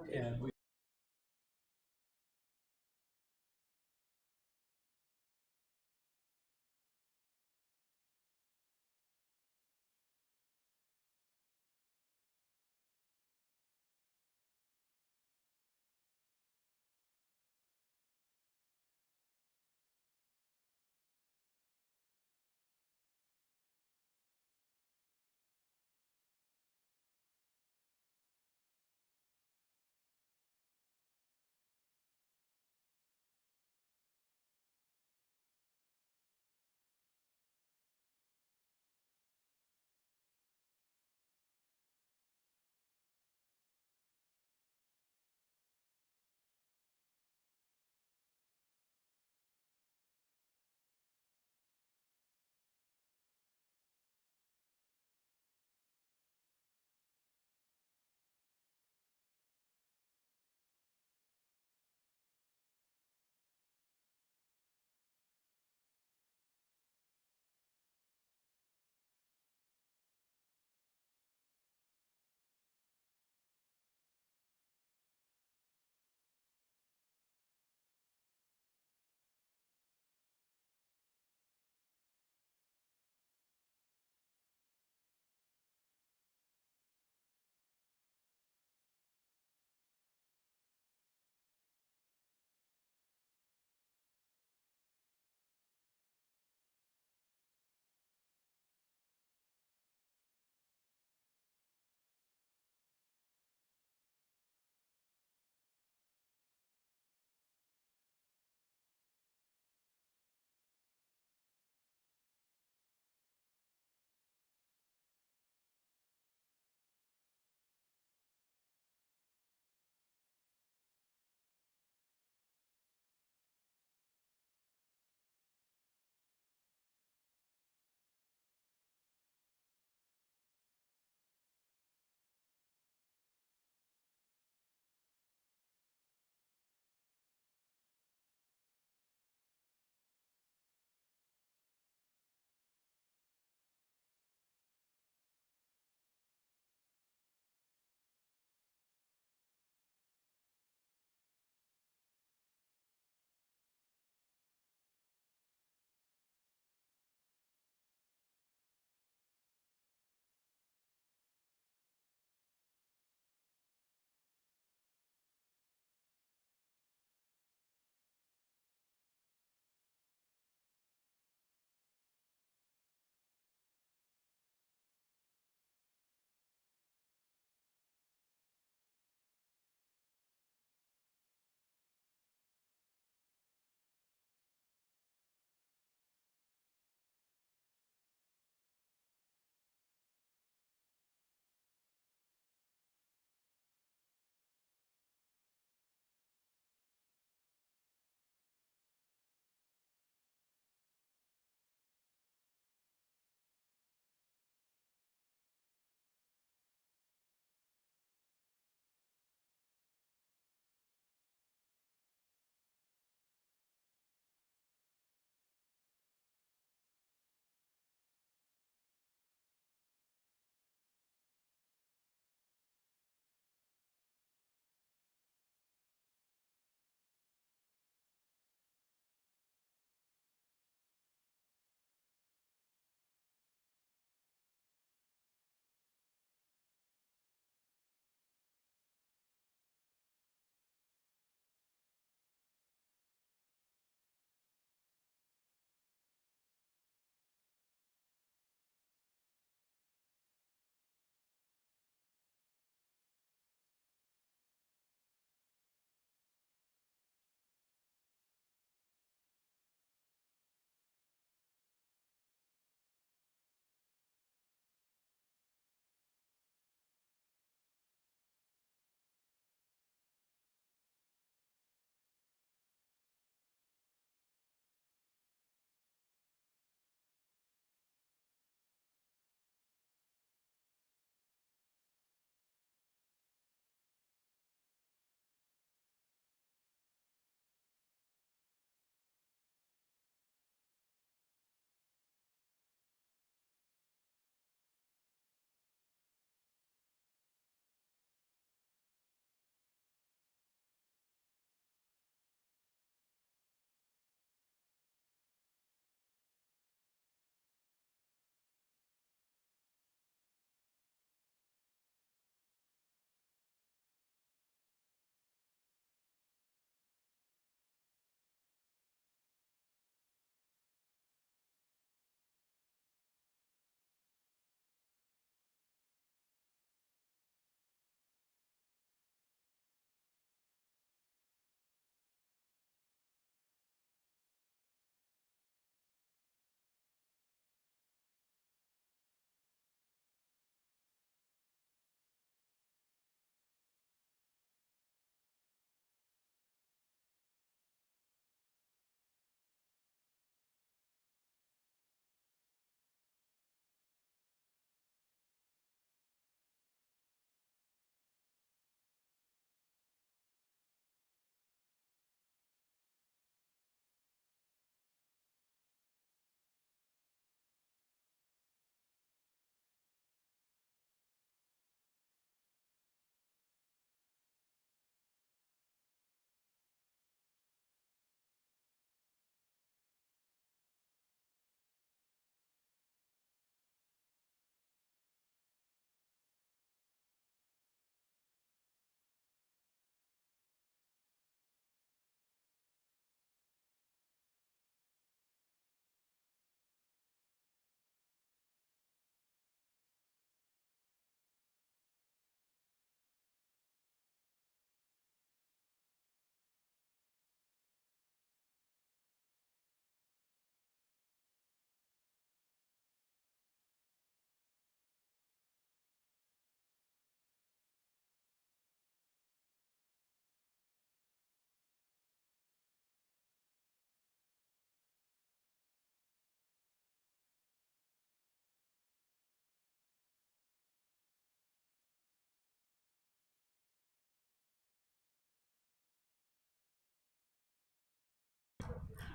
Yeah.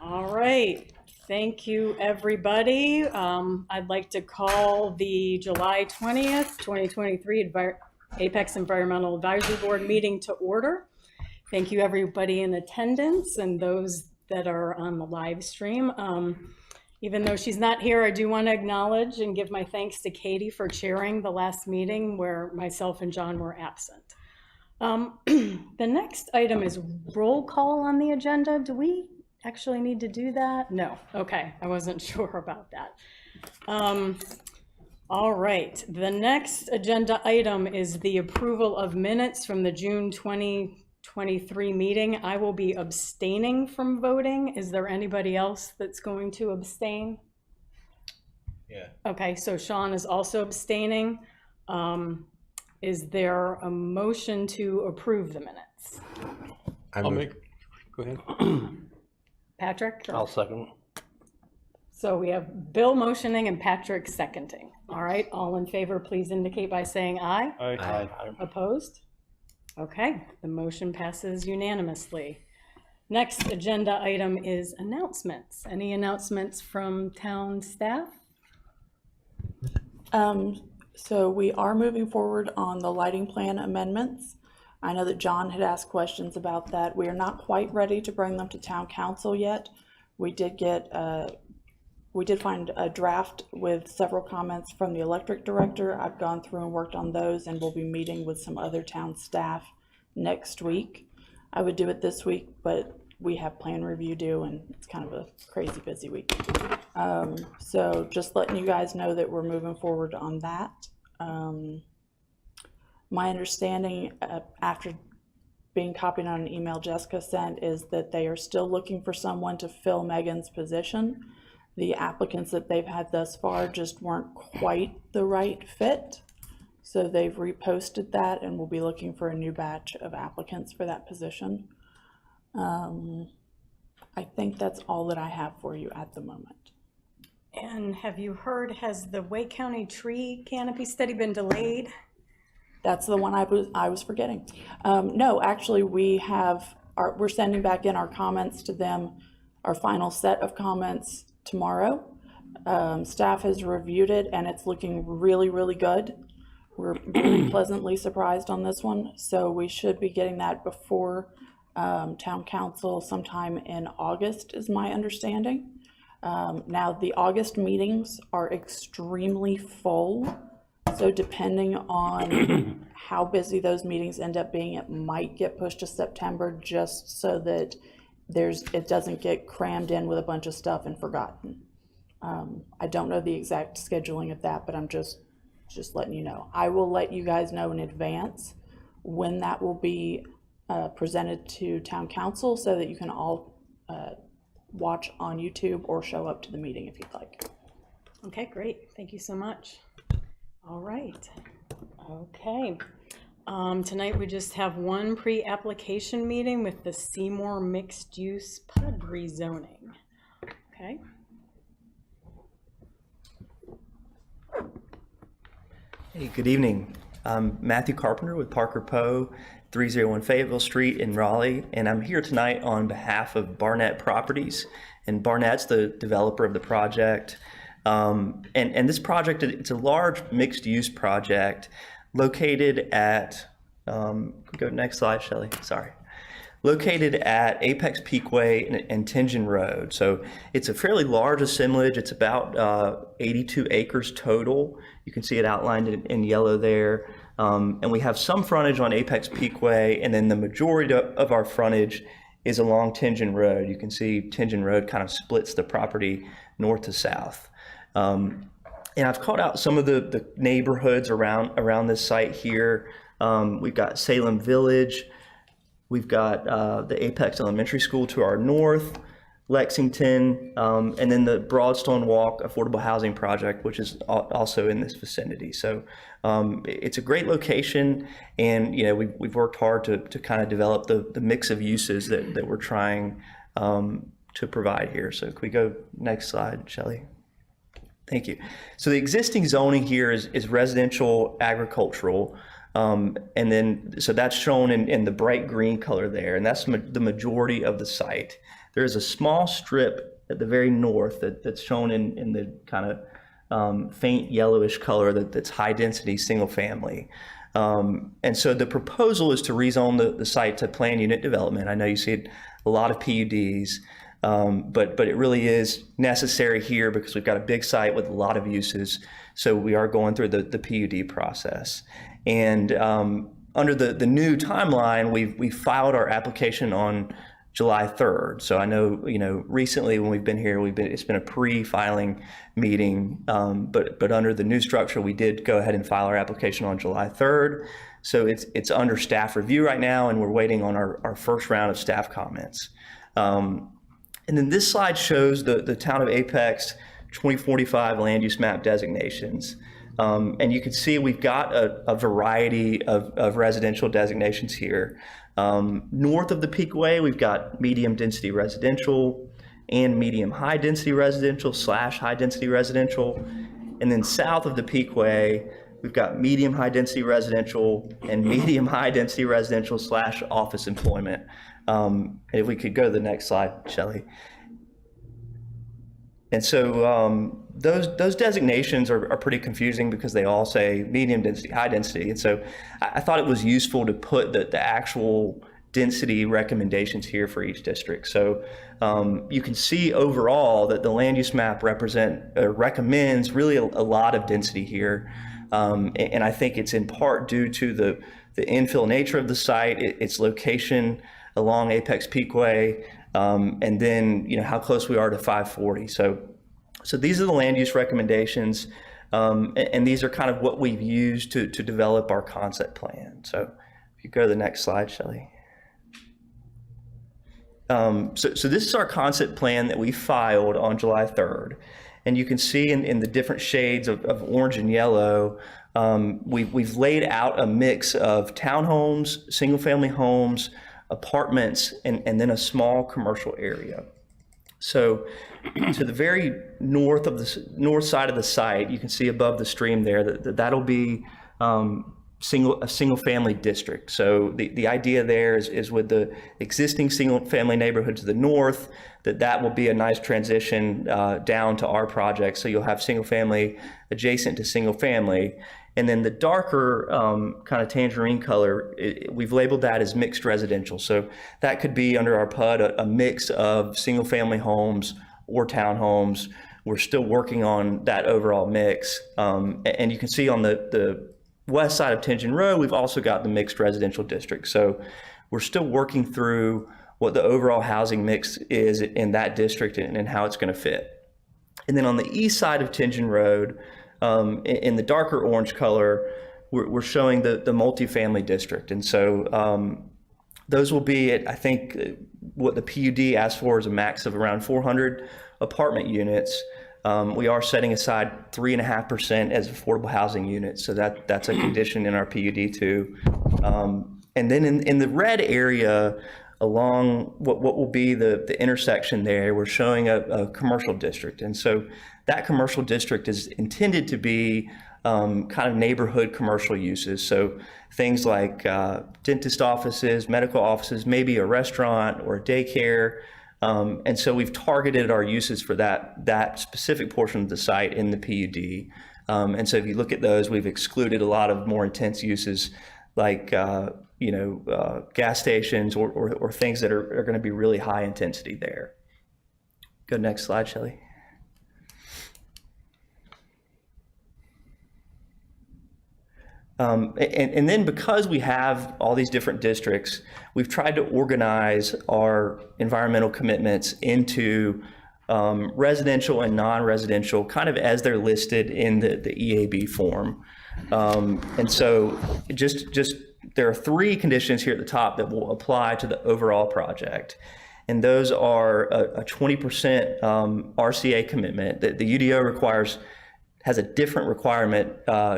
All right. Thank you, everybody. I'd like to call the July 20th, 2023 Apex Environmental Advisory Board meeting to order. Thank you, everybody in attendance and those that are on the live stream. Even though she's not here, I do want to acknowledge and give my thanks to Katie for chairing the last meeting where myself and John were absent. The next item is roll call on the agenda. Do we actually need to do that? No. Okay, I wasn't sure about that. All right, the next agenda item is the approval of minutes from the June 2023 meeting. I will be abstaining from voting. Is there anybody else that's going to abstain? Yeah. Okay, so Sean is also abstaining. Is there a motion to approve the minutes? I'll make. Go ahead. Patrick? I'll second. So we have Bill motioning and Patrick seconding. All right, all in favor, please indicate by saying aye. Aye. Opposed? Okay, the motion passes unanimously. Next agenda item is announcements. Any announcements from town staff? So we are moving forward on the lighting plan amendments. I know that John had asked questions about that. We are not quite ready to bring them to town council yet. We did find a draft with several comments from the electric director. I've gone through and worked on those, and we'll be meeting with some other town staff next week. I would do it this week, but we have plan review due, and it's kind of a crazy busy week. So just letting you guys know that we're moving forward on that. My understanding after being copied on an email Jessica sent is that they are still looking for someone to fill Megan's position. The applicants that they've had thus far just weren't quite the right fit. So they've reposted that and we'll be looking for a new batch of applicants for that position. I think that's all that I have for you at the moment. And have you heard, has the Wake County tree canopy study been delayed? That's the one I was forgetting. No, actually we're sending back in our comments to them, our final set of comments tomorrow. Staff has reviewed it and it's looking really, really good. We're pretty pleasantly surprised on this one. So we should be getting that before town council sometime in August is my understanding. Now the August meetings are extremely full. So depending on how busy those meetings end up being, it might get pushed to September just so that it doesn't get crammed in with a bunch of stuff and forgotten. I don't know the exact scheduling of that, but I'm just letting you know. I will let you guys know in advance when that will be presented to town council so that you can all watch on YouTube or show up to the meeting if you'd like. Okay, great. Thank you so much. All right. Okay. Tonight we just have one pre-application meeting with the Seymour mixed use PUD rezoning. Okay. Hey, good evening. I'm Matthew Carpenter with Parker Poe, 301 Fayetteville Street in Raleigh, and I'm here tonight on behalf of Barnett Properties. And Barnett's the developer of the project. And this project, it's a large mixed-use project located at, go next slide, Shelley, sorry. Located at Apex Peakway and Tingen Road. So it's a fairly large assemblage. It's about 82 acres total. You can see it outlined in yellow there. And we have some frontage on Apex Peakway, and then the majority of our frontage is along Tingen Road. You can see Tingen Road kind of splits the property north to south. And I've called out some of the neighborhoods around this site here. We've got Salem Village. We've got the Apex Elementary School to our north, Lexington, and then the Broadstone Walk Affordable Housing Project, which is also in this vicinity. So it's a great location, and we've worked hard to kind of develop the mix of uses that we're trying to provide here. So can we go next slide, Shelley? Thank you. So the existing zoning here is residential agricultural. And then, so that's shown in the bright green color there, and that's the majority of the site. there is a small strip at the very north that's shown in the kind of faint yellowish color that's high density single family. And so the proposal is to rezone the site to planned unit development. I know you see a lot of PUDs, but it really is necessary here because we've got a big site with a lot of uses. So we are going through the PUD process. And under the new timeline, we filed our application on July 3rd. So I know, recently when we've been here, it's been a pre-filing meeting, but under the new structure, we did go ahead and file our application on July 3rd. So it's under staff review right now, and we're waiting on our first round of staff comments. And then this slide shows the town of Apex 2045 land use map designations. And you can see we've got a variety of residential designations here. North of the Peakway, we've got medium density residential and medium high density residential / high density residential. And then south of the Peakway, we've got medium high density residential and medium high density residential / office employment. And if we could go to the next slide, Shelley. And so those designations are pretty confusing because they all say medium density, high density. And so I thought it was useful to put the actual density recommendations here for each district. So you can see overall that the land use map recommends really a lot of density here. And I think it's in part due to the infill nature of the site, its location along Apex Peakway, and then how close we are to 540. So these are the land use recommendations, and these are kind of what we've used to develop our concept plan. So if you go to the next slide, Shelley. So this is our concept plan that we filed on July 3rd. And you can see in the different shades of orange and yellow, we've laid out a mix of townhomes, single family homes, apartments, and then a small commercial area. So to the very north of the north side of the site, you can see above the stream there that'll be a single family district. So the idea there is with the existing single family neighborhood to the north, that will be a nice transition down to our project. So you'll have single family adjacent to single family. And then the darker kind of tangerine color, we've labeled that as mixed residential. So that could be under our PUD a mix of single family homes or townhomes. We're still working on that overall mix. And you can see on the west side of Tension Road, we've also got the mixed residential district. So we're still working through what the overall housing mix is in that district and how it's going to fit. And then on the east side of Tension Road, in the darker orange color, we're showing the multifamily district. And so those will be, I think, what the PUD asked for is a max of around 400 apartment units. We are setting aside 3.5% as affordable housing units. So that's a condition in our PUD too. And then in the red area along what will be the intersection there, we're showing a commercial district. And so that commercial district is intended to be kind of neighborhood commercial uses. So things like dentist offices, medical offices, maybe a restaurant or a daycare. And so we've targeted our uses for that specific portion of the site in the PUD. And so if you look at those, we've excluded a lot of more intense uses like gas stations or things that are going to be really high intensity there. Go next slide, Shelley. And then because we have all these different districts, we've tried to organize our environmental commitments into residential and non-residential, kind of as they're listed in the EAB form. And so just there are 3 conditions here at the top that will apply to the overall project. And those are a 20% RCA commitment that the UDO has a different requirement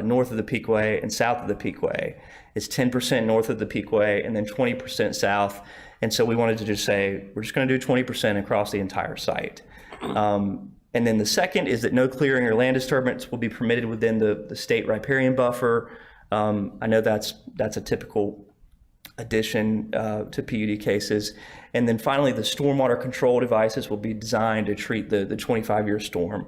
north of the Peakway and south of the Peakway. It's 10% north of the Peakway and then 20% south. And so we wanted to just say, we're just going to do 20% across the entire site. And then the second is that no clearing or land disturbance will be permitted within the state riparian buffer. I know that's a typical addition to PUD cases. And then finally, the stormwater control devices will be designed to treat the 25-year storm.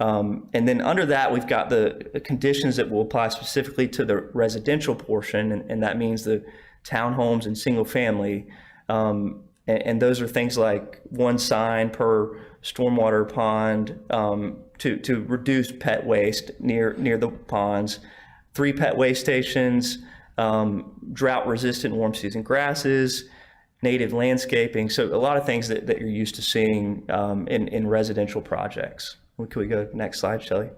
And then under that, we've got the conditions that will apply specifically to the residential portion, and that means the townhomes and single family. And those are things like 1 sign per stormwater pond to reduce pet waste near the ponds, 3 pet waste stations, drought-resistant warm season grasses, native landscaping. So a lot of things that you're used to seeing in residential projects. Can we go next slide, Shelley?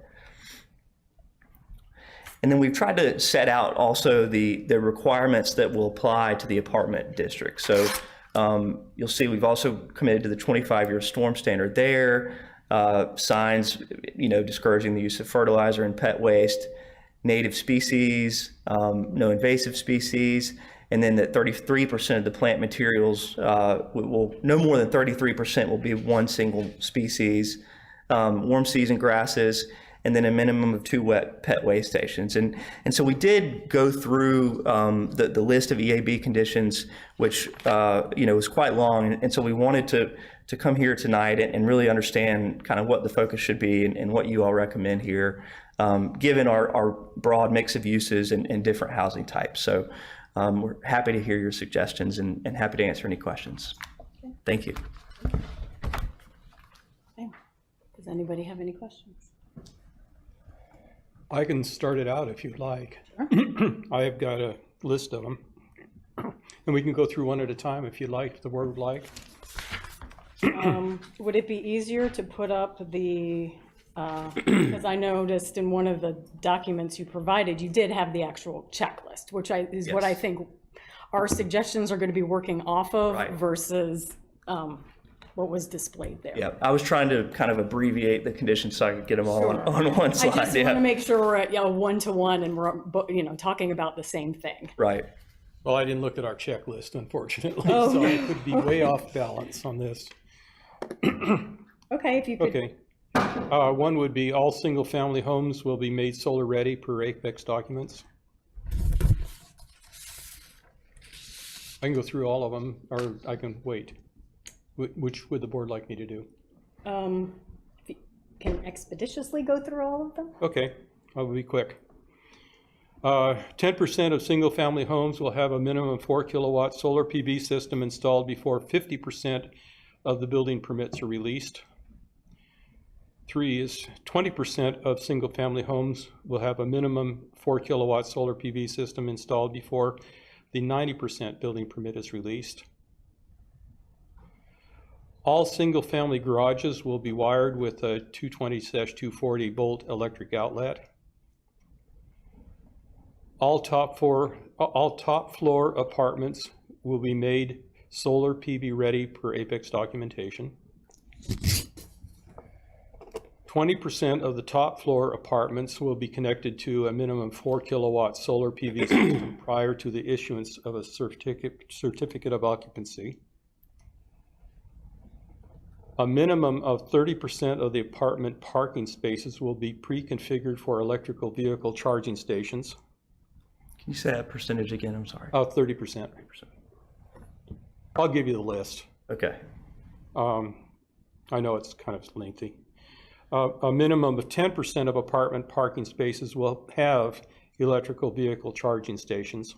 And then we've tried to set out also the requirements that will apply to the apartment district. So you'll see we've also committed to the 25-year storm standard there, signs, discouraging the use of fertilizer and pet waste, native species, no invasive species, and then that 33% of the plant materials will, no more than 33% will be one single species, warm season grasses, and then a minimum of 2 wet pet waste stations. And so we did go through the list of EAB conditions, which was quite long. And so we wanted to come here tonight and really understand kind of what the focus should be and what you all recommend here, given our broad mix of uses and different housing types. So we're happy to hear your suggestions and happy to answer any questions. Thank you. Okay. Does anybody have any questions? I can start it out if you'd like. Sure. I have got a list of them. And we can go through one at a time if you'd like, if the board would like. Would it be easier to put up the, because I noticed in one of the documents you provided, you did have the actual checklist, which is what I think our suggestions are going to be working off of versus what was displayed there. Yeah, I was trying to kind of abbreviate the conditions so I could get them all on one slide. I just want to make sure we're at 1-to-1 and we're talking about the same thing. Right. Well, I didn't look at our checklist, unfortunately, Oh. so I could be way off balance on this. Okay, if you could. Okay. One would be all single-family homes will be made solar ready per Apex documents. I can go through all of them, or I can wait. Which would the board like me to do? If you can expeditiously go through all of them? Okay, I will be quick. 10% of single-family homes will have a minimum 4 kilowatt solar PV system installed before 50% of the building permits are released. 3 is 20% of single-family homes will have a minimum 4 kilowatt solar PV system installed before the 90% building permit is released. All single-family garages will be wired with a 220/240 volt electric outlet. All top floor apartments will be made solar PV ready per Apex documentation. 20% of the top floor apartments will be connected to a minimum 4 kilowatt solar PV system prior to the issuance of a certificate of occupancy. A minimum of 30% of the apartment parking spaces will be pre-configured for electrical vehicle charging stations. Can you say that percentage again? I'm sorry. 30%. I'll give you the list. Okay. I know it's kind of lengthy. A minimum of 10% of apartment parking spaces will have electrical vehicle charging stations.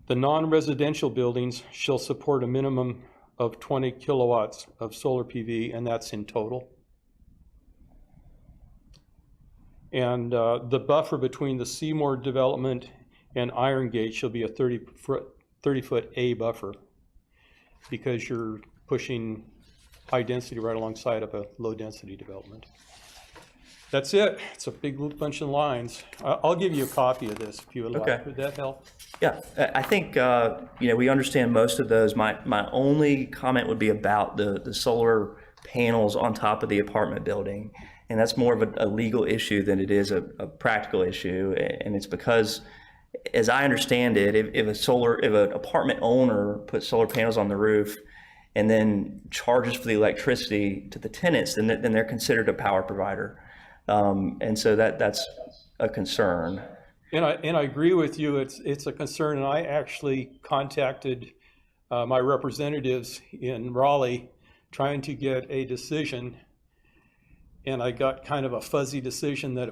The non-residential buildings shall support a minimum of 20 kilowatts of solar PV, and that's in total. And the buffer between the Seymour development and Iron Gate shall be a 30-foot A buffer, because you're pushing high density right alongside of a low density development. That's it. It's a big bunch of lines. I'll give you a copy of this if you would like. Okay. Would that help? Yeah, I think we understand most of those. My only comment would be about the solar panels on top of the apartment building, and that's more of a legal issue than it is a practical issue. And it's because, as I understand it, if an apartment owner puts solar panels on the roof and then charges for the electricity to the tenants, then they're considered a power provider. And so that's a concern. And I agree with you. It's a concern, and I actually contacted my representatives in Raleigh trying to get a decision, and I got kind of a fuzzy decision that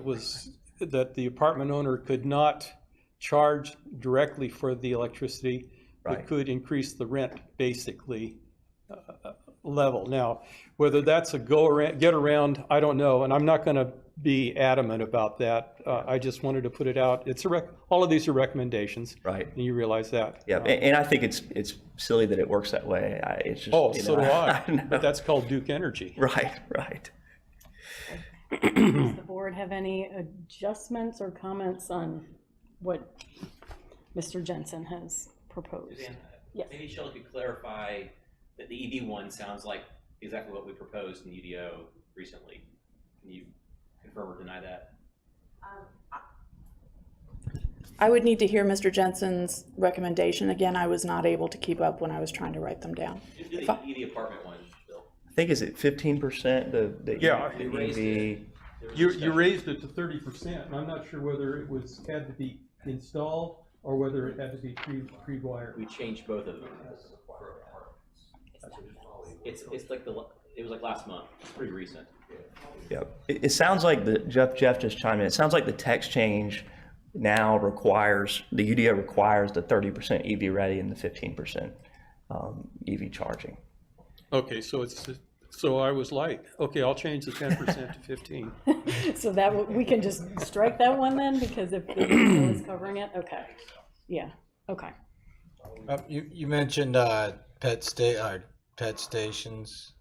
that the apartment owner could not charge directly for the electricity, Right. but could increase the rent basically level. Now, whether that's a get around, I don't know, and I'm not going to be adamant about that. I just wanted to put it out. All of these are recommendations. Right. And you realize that. Yeah, and I think it's silly that it works that way. It's just, Oh, you so know, do I. know. But that's called Duke Energy. Right, right. Does the board have any adjustments or comments on what Mr. Jensen has proposed? Suzanne, Yes. maybe Shelley could clarify that the EV one sounds like exactly what we proposed in UDO recently. Can you confirm or deny that? I would need to hear Mr. Jensen's recommendation. Again, I was not able to keep up when I was trying to write them down. Do the EV apartment one, Bill. I think is it 15% the Yeah. the raised EV. it. There was You discussion. raised it to 30%, and I'm not sure whether it had to be installed or whether it had to be pre-wired. We changed both of them. It's like it was like last month. It's pretty recent. Yep. It sounds like Jeff just chimed in. It sounds like the text change now requires, the UDO requires the 30% EV ready and the 15% EV charging. Okay, so I was light. Okay, I'll change the 10% to 15. So we can just strike that one then, because if the UDO is covering it, okay. Yeah, okay. You mentioned pet stations.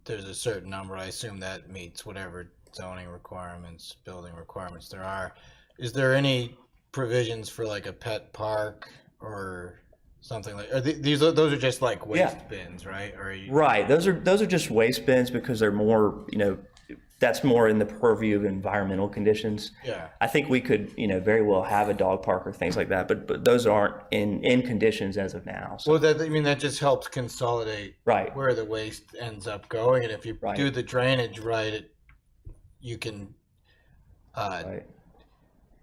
There's a certain number. I assume that meets whatever zoning requirements, building requirements there are. Is there any provisions for like a pet park or something like? Those are just like waste bins, right? Or Right. Those are just waste bins because they're more, that's more in the purview of environmental conditions. Yeah. I think we could, very well have a dog park or things like that, but those aren't in conditions as of now. So, Well, that just helps consolidate right. where the waste ends up going, and if you Right. do the drainage right, you can Right.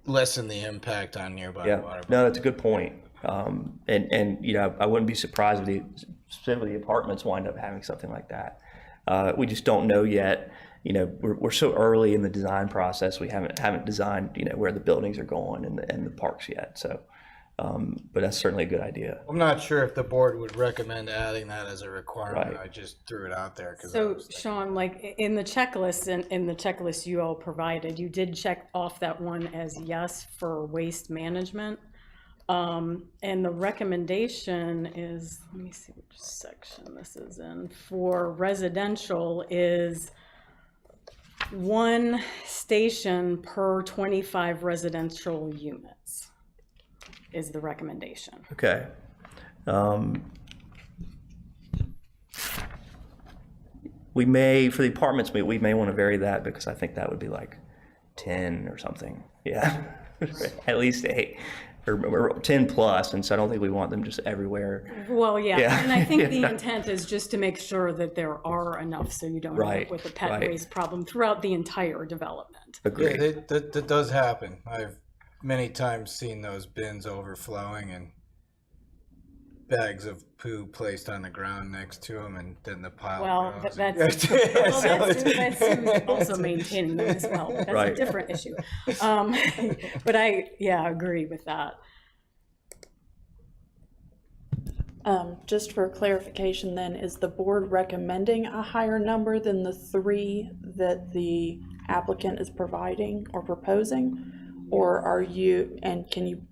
lessen the impact on nearby Yeah. water. No, that's a good point. I wouldn't be surprised if specifically the apartments wind up having something like that. We just don't know yet. We're so early in the design process. We haven't designed, where the buildings are going and the parks yet. So, but that's certainly a good idea. I'm not sure if the board would recommend adding that as a requirement. Right. I just threw it out there because. So Sean, like in the checklist, in the checklist you all provided, you did check off that one as yes for waste management. And the recommendation is, let me see which section this is in, for residential is 1 station per 25 residential units is the recommendation. Okay. We may, for the apartments, we may want to vary that because I think that would be like 10 or something. Yeah. At least 8 or 10 plus. And so I don't think we want them just everywhere. Well, yeah, Yeah. and I think the Yeah. intent is just to make sure that there are enough so you don't end Right, up with a pet right. waste problem throughout the entire development. Yeah, Agreed. that does happen. I've many times seen those bins overflowing and bags of poo placed on the ground next to them, and then the pile Well, grows. that's, Yeah, well, so that's also maintaining them as well. That's a Right. different issue. But I agree with that. Just for clarification then, is the board recommending a higher number than the 3 that the applicant is providing or proposing? Or are you, and can you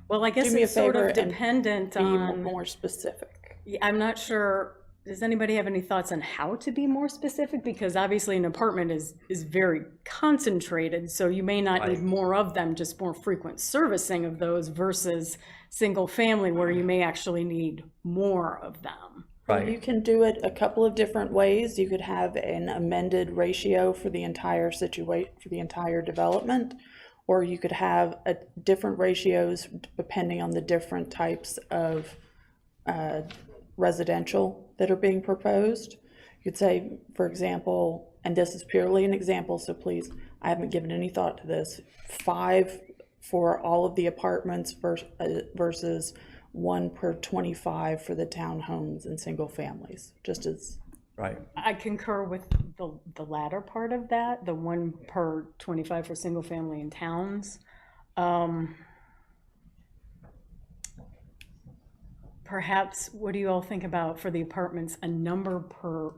Well, I guess Do me a it's sort favor of and dependent be on, more specific? I'm not sure, does anybody have any thoughts on how to be more specific? Because obviously an apartment is very concentrated, so you may not need Right. more of them, just more frequent servicing of those versus single family where you may actually need more of them. You Right. can do it a couple of different ways. You could have an amended ratio for the entire for the entire development, or you could have different ratios depending on the different types of residential that are being proposed. You could say, for example, and this is purely an example, so please, I haven't given any thought to this, 5 for all of the apartments versus 1 per 25 for the townhomes and single families, just as, Right. I concur with the latter part of that, the 1 per 25 for single family in towns. Perhaps, what do you all think about for the apartments, a number per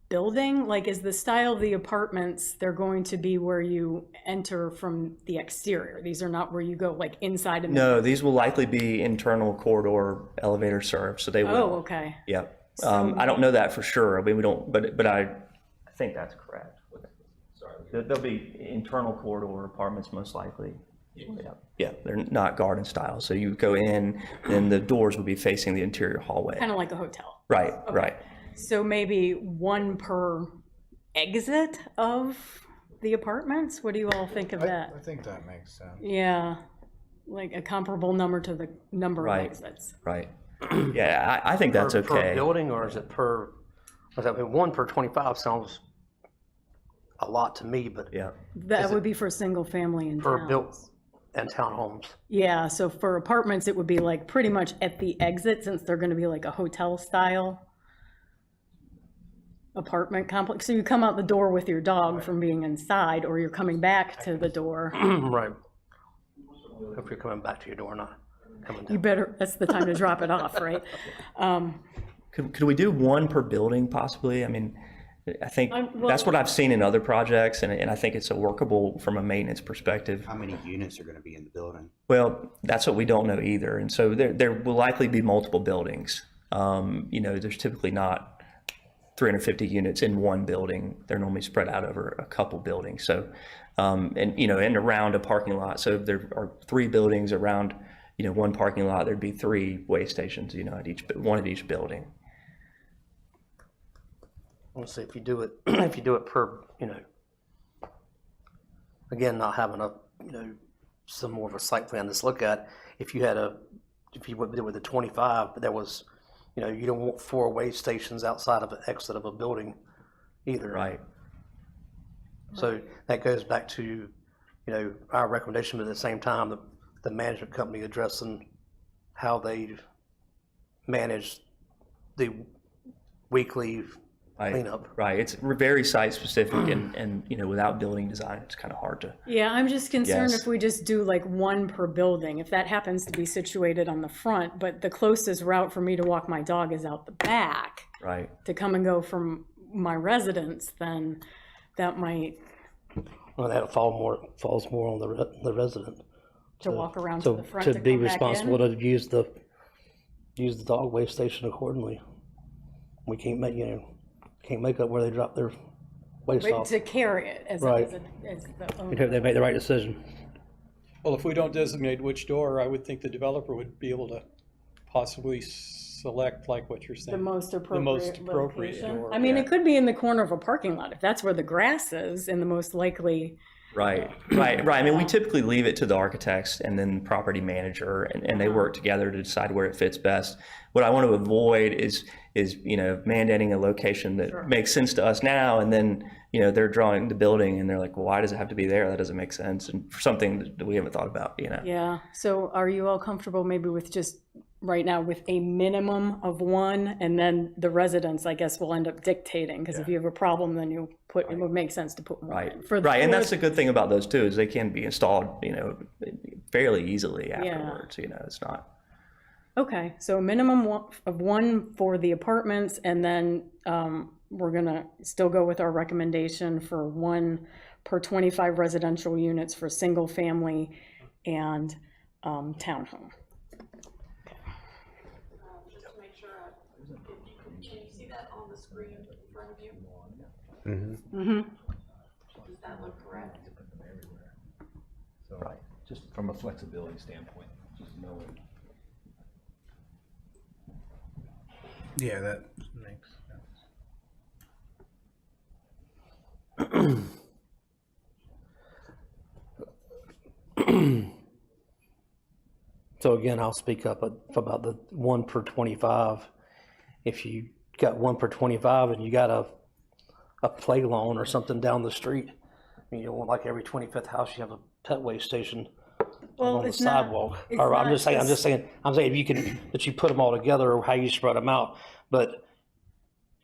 building? Like, is the style of the apartments, they're going to be where you enter from the exterior? These are not where you go like inside and. No, these will likely be internal corridor elevator served, so they will. Oh, okay. Yep. So- I don't know that for sure. I mean, we don't, but I think that's correct. There'll be internal corridor apartments most likely. Yeah, they're not garden style. So you go in, and the doors will be facing the interior hallway. Kind of like a hotel. Right, right. So maybe 1 per exit of the apartments? What do you all think of that? I think that makes sense. Yeah, like a comparable number to the number of Right. exits. Right. Yeah, I think that's Per okay. building, or is it per, I mean, 1 per 25 sounds a lot to me, but Yeah. That would be for single family in per towns. built and townhomes. Yeah, so for apartments, it would be like pretty much at the exit, since they're gonna be like a hotel style apartment complex. So you come out the door with your dog from being inside, or you're coming back to the door. Right. If you're coming back to your door, not coming You down. better, that's the time to drop it off, right? Could we do 1 per building possibly? I mean, I think well- that's what I've seen in other projects, and I think it's a workable from a maintenance perspective. How many units are going to be in the building? Well, that's what we don't know either. And so there will likely be multiple buildings. There's typically not 350 units in one building. They're normally spread out over a couple buildings. So, and around a parking lot. So if there are 3 buildings around, one parking lot, there'd be 3 weigh stations, at one at each building. Let's see, if you do it, if you do it per, again, not having a, some more of a site plan to look at, if you went with the 25, but there was, you don't want 4 weigh stations outside of an exit of a building either. Right. So that goes back to, our recommendation, but at the same time, the management company addressing how they manage the weekly cleanup. Right. It's very site specific and without building design, it's kind of hard to. Yeah, I'm just concerned Yes. if we just do like 1 per building, if that happens to be situated on the front, but the closest route for me to walk my dog is out the back Right. to come and go from my residence, then that might, Well, that falls more on the resident. to walk around to the front to To be come back responsible in. to use the dog weigh station accordingly. We can't make up where they drop their waste Right, off. to carry it as Right. as the owner. We hope they make the right decision. Well, if we don't designate which door, I would think the developer would be able to possibly select like what you're The saying. most most appropriate appropriate location. door, I mean, yeah. it could be in the corner of a parking lot, if that's where the grass is, and the most likely, Right. I mean, we typically leave it to the architects and then property manager, and they work together to decide where it fits best. What I want to avoid is mandating a location that makes sense to us now, and then they're drawing the building and they're like, well, why does it have to be there? That doesn't make sense, and for something that we haven't thought about. yeah. So are you all comfortable maybe with just right now with a minimum of 1, and then the residents, I guess, will end up dictating, because if you have a problem, then it would make sense to put more. Right. in. For the Right. And that's floor- the good thing about those too, is they can be installed, fairly easily afterwards. It's not. Okay, so a minimum of 1 for the apartments, and then we're gonna still go with our recommendation for 1 per 25 residential units for single family and townhome. just to make sure, can you see that on the screen in front of you? Mm-hmm. Does that look correct? So, just from a flexibility standpoint, just knowing. Yeah, that makes sense. So again, I'll speak up about the 1 per 25. If you got 1 per 25 and you got a play lawn or something down the street, you don't want like every 25th house you have a pet waste station Well, on the it's not- sidewalk. it's Or I'm not just saying, just- I'm saying if you can, that you put them all together or how you spread them out. But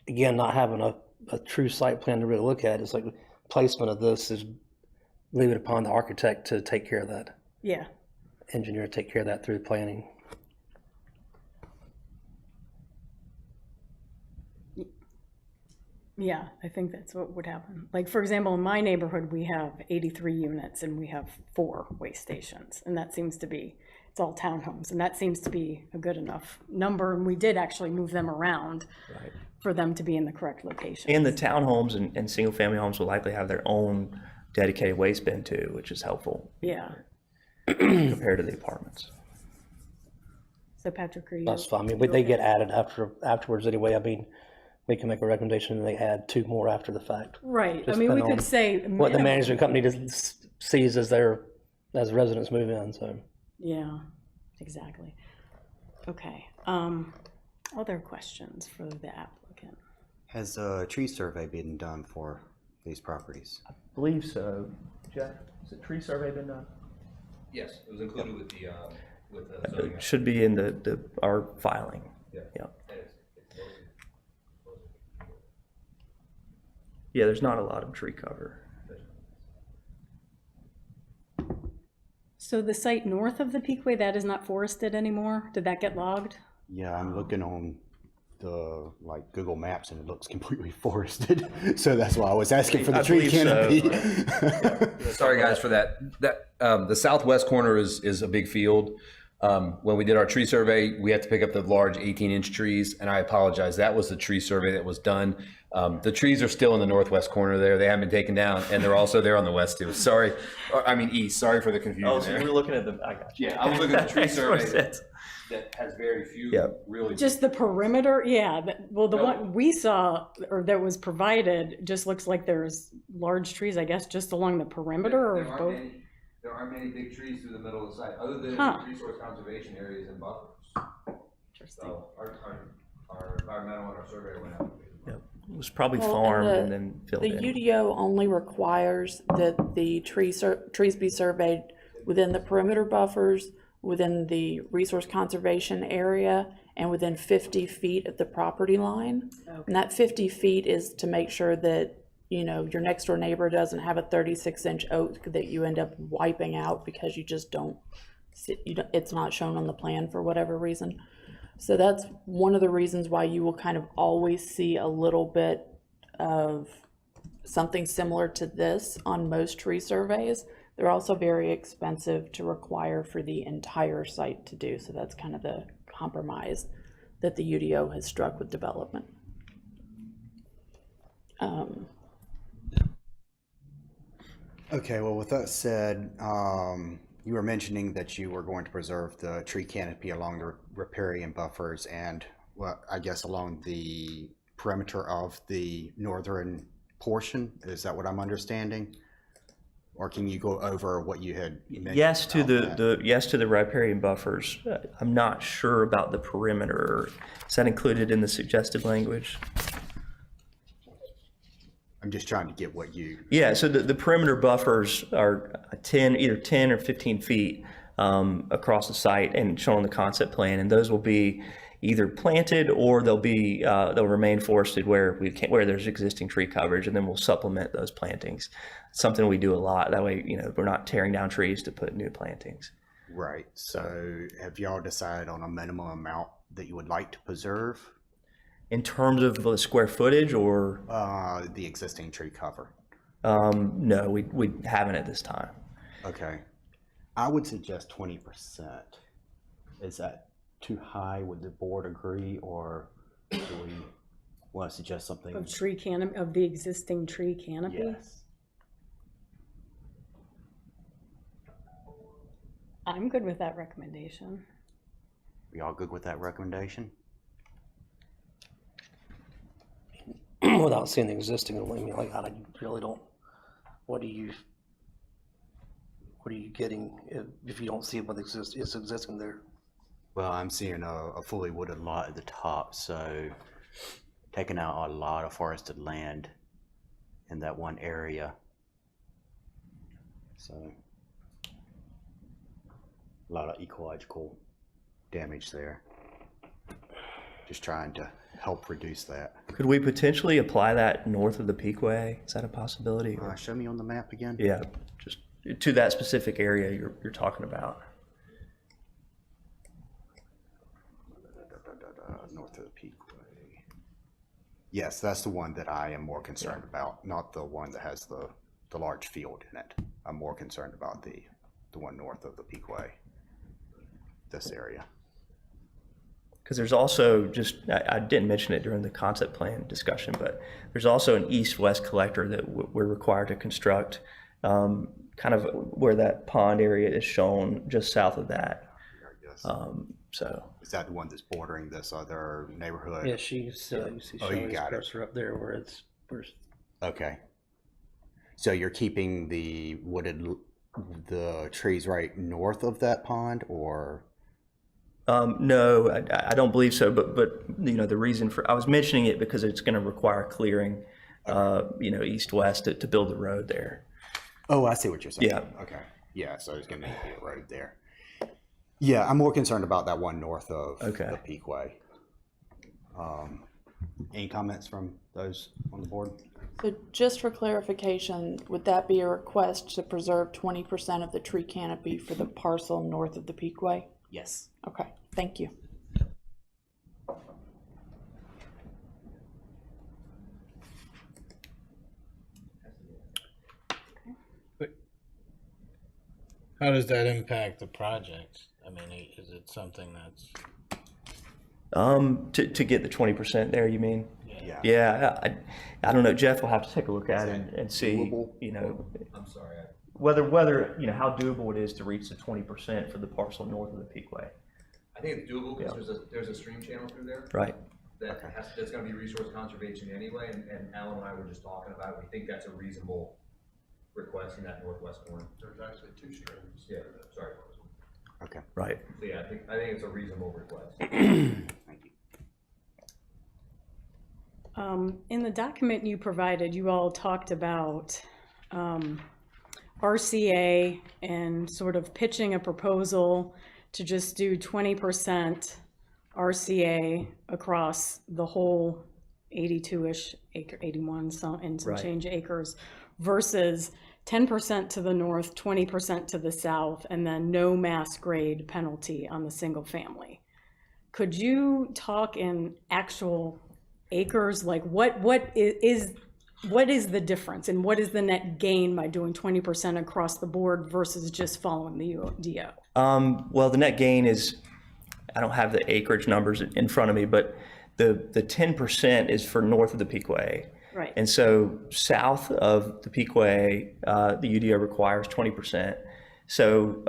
again, not having a true site plan to really look at, it's like placement of this is leave it upon the architect to take care of that, Yeah, engineer to take care of that through planning. yeah, I think that's what would happen. Like, for example, in my neighborhood, we have 83 units and we have 4 waste stations. And that seems to be, it's all townhomes, and that seems to be a good enough number. And we did actually move them around for them to be in the correct location. And the townhomes and single-family homes will likely have their own dedicated waste bin too, which is helpful Yeah. compared to the apartments. So Patrick, are you? That's fine. I mean, but they get added afterwards anyway. I mean, we can make a recommendation and they add 2 more after the fact. Right, I Just mean, we depend could on say. What the minimum. management company just sees as residents move in, so. Yeah, exactly. Okay, other questions for the applicant? Has a tree survey been done for these properties? I believe so. Jeff, has the tree survey been done? Yes, it was included with the zoning. It should be in our filing. Yeah. Yeah. And it's Yeah, there's not a lot of tree cover. So the site north of the Peakway, that is not forested anymore? Did that get logged? Yeah, I'm looking on the Google Maps and it looks completely forested. So that's why I was asking for the I tree believe so. canopy. Sorry, guys, for that. The southwest corner is a big field. When we did our tree survey, we had to pick up the large 18-inch trees, and I apologize. That was the tree survey that was done. The trees are still in the northwest corner there. They haven't been taken down, and they're also there on the west too. Sorry, east. Sorry for the confusion Oh, so there. we're looking at the, I got you. Yeah, I was looking at the tree Makes more survey sense. that has very few Yep. really. Just the perimeter, yeah, well, the No. one we saw, or that was provided, just looks like there's large trees, I guess, just along the perimeter of both. There aren't many big trees through the middle of the site, other than Huh. resource conservation areas and buffers. Interesting. So our environmental and our survey went out. Yep. It was probably Well, farmed and and then filled The in. UDO only requires that the trees be surveyed within the perimeter buffers, within the resource conservation area, and within 50 feet of the property line. And that 50 feet is to make sure that, you know, your next door neighbor doesn't have a 36-inch oak that you end up wiping out because you just don't, it's not shown on the plan for whatever reason. So that's one of the reasons why you will kind of always see a little bit of something similar to this on most tree surveys. They're also very expensive to require for the entire site to do. So that's kind of the compromise that the UDO has struck with development. Okay, well, with that said, you were mentioning that you were going to preserve the tree canopy along the riparian buffers and, well, I guess along the perimeter of the northern portion. Is that what I'm understanding? Or can you go over what you had mentioned? Yes to about that? yes to the riparian buffers. I'm not sure about the perimeter. Is that included in the suggested language? I'm just trying to get what you. Yeah, so the perimeter buffers are either 10 or 15 feet across the site and shown on the concept plan, and those will be either planted or they'll remain forested where there's existing tree coverage, and then we'll supplement those plantings. It's something we do a lot. That way, you know, we're not tearing down trees to put new plantings. Right. So have y'all decided on a minimum amount that you would like to preserve? In terms of the square footage, or The existing tree cover. no, we haven't at this time. Okay. I would suggest 20%. Is that too high? Would the board agree, or do we want to suggest something? Of tree canopy, of the existing tree canopy? Yes. I'm good with that recommendation. We all good with that recommendation? Without seeing the existing, I mean, like, I really don't, what are you getting if you don't see what is existing there? Well, I'm seeing a fully wooded lot at the top, so taking out a lot of forested land in that one area. So a lot of ecological damage there. Just trying to help reduce that. Could we potentially apply that north of the Peakway? Is that a possibility? Show me on the map again. Yeah, just to that specific area you're talking about. North of the Peakway. Yes, that's the one that I am more concerned about, not the one that has the large field in it. I'm more concerned about the one north of the Peakway, this area. Because there's also just, I didn't mention it during the concept plan discussion, but there's also an east-west collector that we're required to construct, kind of where that pond area is shown just south of that. So Is that the one that's bordering this other neighborhood? Yeah, she's, you see Oh, you Shelley's got it. cursor up there where it's, Okay. So you're keeping the trees right north of that pond, or? no, I don't believe so, but you know, the reason for, I was mentioning it because it's going to require clearing, you know, east-west to build the road there. Oh, I see what you're saying. Yeah. Okay. Yeah, so there's gonna need to be a road there. Yeah, I'm more concerned about that one north of the Peakway. Any comments from those on the board? So just for clarification, would that be a request to preserve 20% of the tree canopy for the parcel north of the Peakway? Yes. Okay, thank you. How does that impact the project? I mean, is it something that's, To get the 20% there, you mean? Yeah. Yeah, I don't know. Jeff will have to take a look at it and see, doable? you know, I'm sorry. whether, you know, how doable it is to reach the 20% for the parcel north of the Peakway. I think it's doable because there's a stream channel through there Right. that's going to be resource conservation anyway. And Alan and I were just talking about it. We think that's a reasonable request in that northwest corner. There's actually two streams. Yeah, sorry. Okay. Right. So yeah, I think it's a reasonable request. Thank you. In the document you provided, you all talked about RCA and sort of pitching a proposal to just do 20% RCA across the whole 82-ish acre, 81 and some Right. change acres, versus 10% to the north, 20% to the south, and then no mass grade penalty on the single family. Could you talk in actual acres, like what is the difference and what is the net gain by doing 20% across the board versus just following the UDO? Well, the net gain is, I don't have the acreage numbers in front of me, but the 10% is for north of the Peakway. Right. And so south of the Peakway, the UDO requires 20%. So,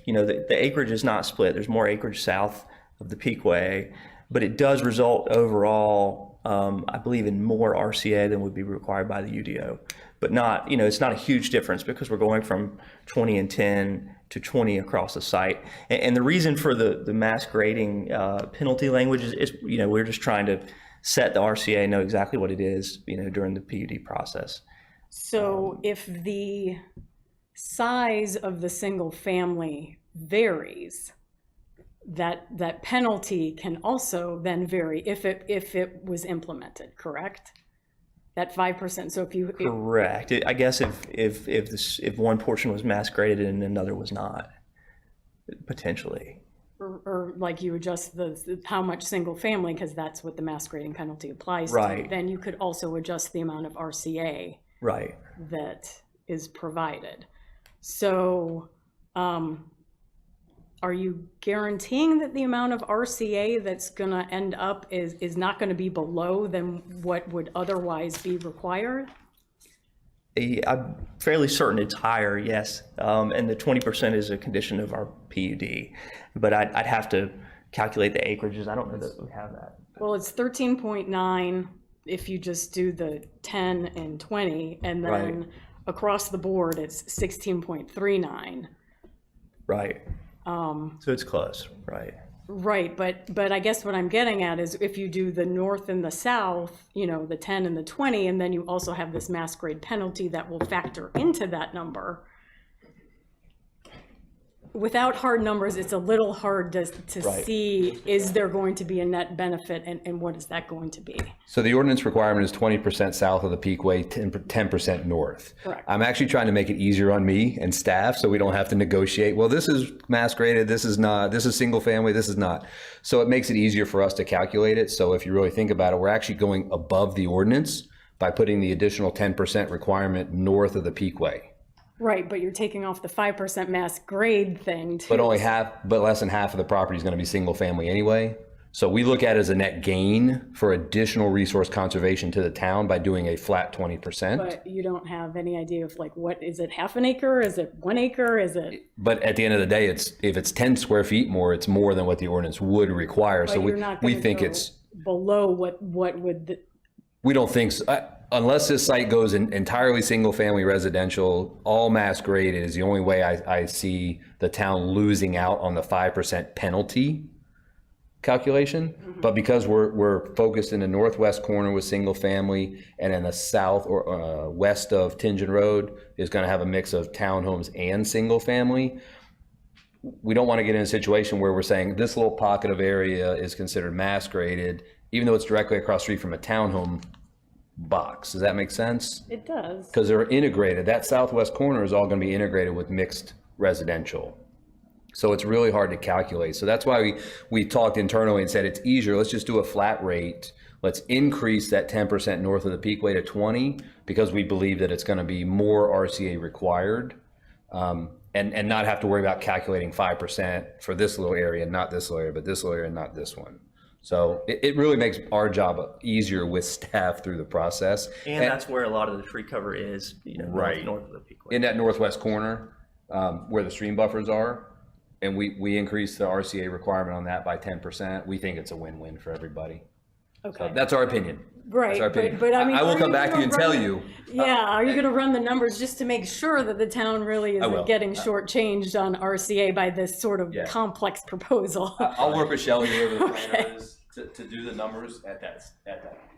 you know, the acreage is not split. There's more acreage south of the Peakway, but it does result overall, I believe, in more RCA than would be required by the UDO. But not, you know, it's not a huge difference because we're going from 20 and 10 to 20 across the site. And the reason for the mass grading penalty language is, you know, we're just trying to set the RCA, know exactly what it is, you know, during the PUD process. So if the size of the single family varies, that penalty can also then vary if it was implemented, correct? That 5%. So if you Correct. I guess if one portion was mass graded and another was not, potentially. or like you adjust how much single family, because that's what the mass grading penalty applies to. Right. Then you could also adjust the amount of RCA Right. that is provided. So, are you guaranteeing that the amount of RCA that's going to end up is not going to be below than what would otherwise be required? I'm fairly certain it's higher, yes. And the 20% is a condition of our PUD. But I'd have to calculate the acreages. I don't know that we have that. Well, it's 13.9 if you just do the 10 and 20, and then Right. across the board, it's 16.39. Right. So it's close, right? Right, but I guess what I'm getting at is if you do the north and the south, you know, the 10 and the 20, and then you also have this mass grade penalty that will factor into that number. without hard numbers, it's a little hard to Right. see, is there going to be a net benefit and what is that going to be? So the ordinance requirement is 20% south of the Peakway, 10% north. Correct. I'm actually trying to make it easier on me and staff so we don't have to negotiate, well, this is mass graded, this is not, this is single family, this is not. So it makes it easier for us to calculate it. So if you really think about it, we're actually going above the ordinance by putting the additional 10% requirement north of the Peakway. Right, but you're taking off the 5% mass grade thing too. But less than half of the property is going to be single family anyway. So we look at it as a net gain for additional resource conservation to the town by doing a flat 20%. But you don't have any idea of like, what, is it half an acre? Is it 1 acre? Is it? But at the end of the day, if it's 10 square feet more, it's more than what the ordinance would require. So But you're not we gonna think go it's, below what would, we don't think, unless this site goes entirely single family residential, all mass graded is the only way I see the town losing out on the 5% penalty calculation. But because we're focused in the northwest corner with single family, and in the south or west of Tingen Road is going to have a mix of townhomes and single family, we don't want to get in a situation where we're saying this little pocket of area is considered mass graded, even though it's directly across the street from a townhome box. Does that make sense? it does. Because they're integrated. That southwest corner is all going to be integrated with mixed residential. So it's really hard to calculate. So that's why we talked internally and said it's easier. Let's just do a flat rate. Let's increase that 10% north of the Peakway to 20 because we believe that it's going to be more RCA required, and not have to worry about calculating 5% for this little area, not this little area, but this little area, not this one. So it really makes our job easier with staff through the process. And that's where a lot of the tree cover is, Right. north of the Peakway. In that northwest corner, where the stream buffers are, and we increase the RCA requirement on that by 10%, we think it's a win-win for everybody. Okay. So that's our opinion. Right, That's our opinion. but I mean. I will are come you back to you and gonna tell run- you. Yeah, are you gonna run the numbers just to make sure that the town really will. isn't getting shortchanged on RCA by this sort of Yeah. complex proposal? I'll work with Shelley, whoever the Okay. planner is, to do the numbers at that.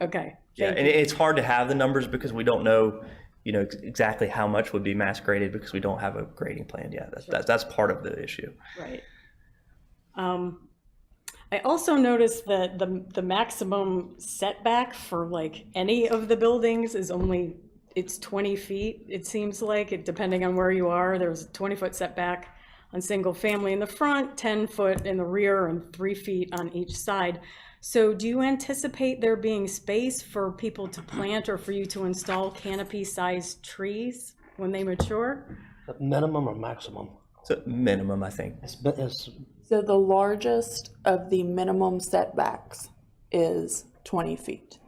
Okay. Yeah, thank and you. it's hard to have the numbers because we don't know, exactly how much would be mass graded because we don't have a grading plan yet. That's part of the issue. Right. I also noticed that the maximum setback for like any of the buildings is only, it's 20 feet. It seems like, it depending on where you are, there's a 20-foot setback on single family in the front, 10 foot in the rear, and 3 feet on each side. So do you anticipate there being space for people to plant or for you to install canopy-sized trees when they mature? Minimum or maximum? So minimum, I think. It's So the largest of the minimum setbacks is 20 feet.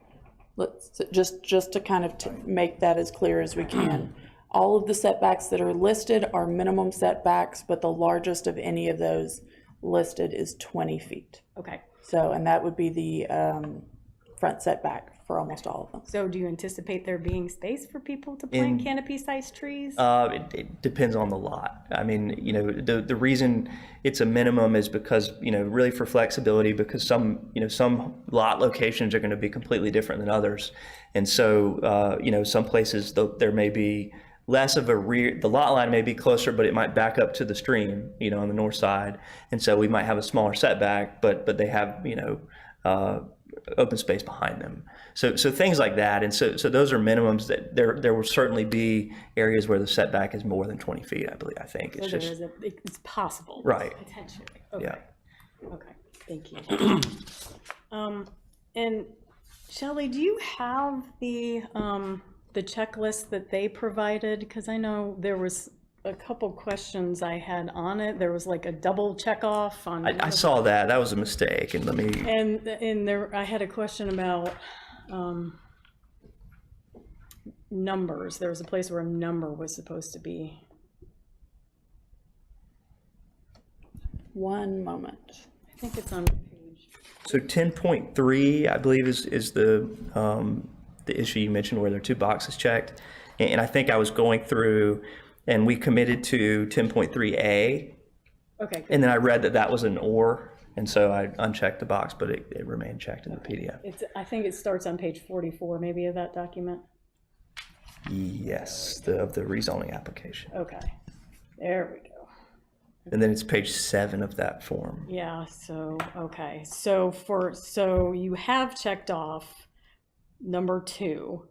Let's, just to kind of make that as clear as we can. All of the setbacks that are listed are minimum setbacks, but the largest of any of those listed is 20 feet. Okay. So, and that would be the front setback for almost all of them. So do you anticipate there being space for people to plant canopy-sized trees? It depends on the lot. I mean, the reason it's a minimum is because, really for flexibility, because some lot locations are going to be completely different than others. And so, some places there may be less of the lot line may be closer, but it might back up to the stream, on the north side. And so we might have a smaller setback, but they have, open space behind them. So things like that. And so those are minimums that there will certainly be areas where the setback is more than 20 feet, I think. It's So just, it's possible. Right. Potentially. Okay. Yeah. Okay, thank you. And Shelley, do you have the checklist that they provided? Because I know there was a couple questions I had on it. There was like a double check off on. I saw that. That was a mistake. And let me. And there, I had a question about numbers. There was a place where a number was supposed to be. One moment. I think it's on page. So 10.3, I believe, is the issue you mentioned where there are two boxes checked. And I think I was going through, and we committed to 10.3A. Okay. Good. And then I read that was an or, and so I unchecked the box, but it remained checked in the PDF. I think it starts on page 44, maybe, of that document. Yes, of the rezoning application. Okay, there we go. And then it's page 7 of that form. Yeah, so, okay, so you have checked off number 2,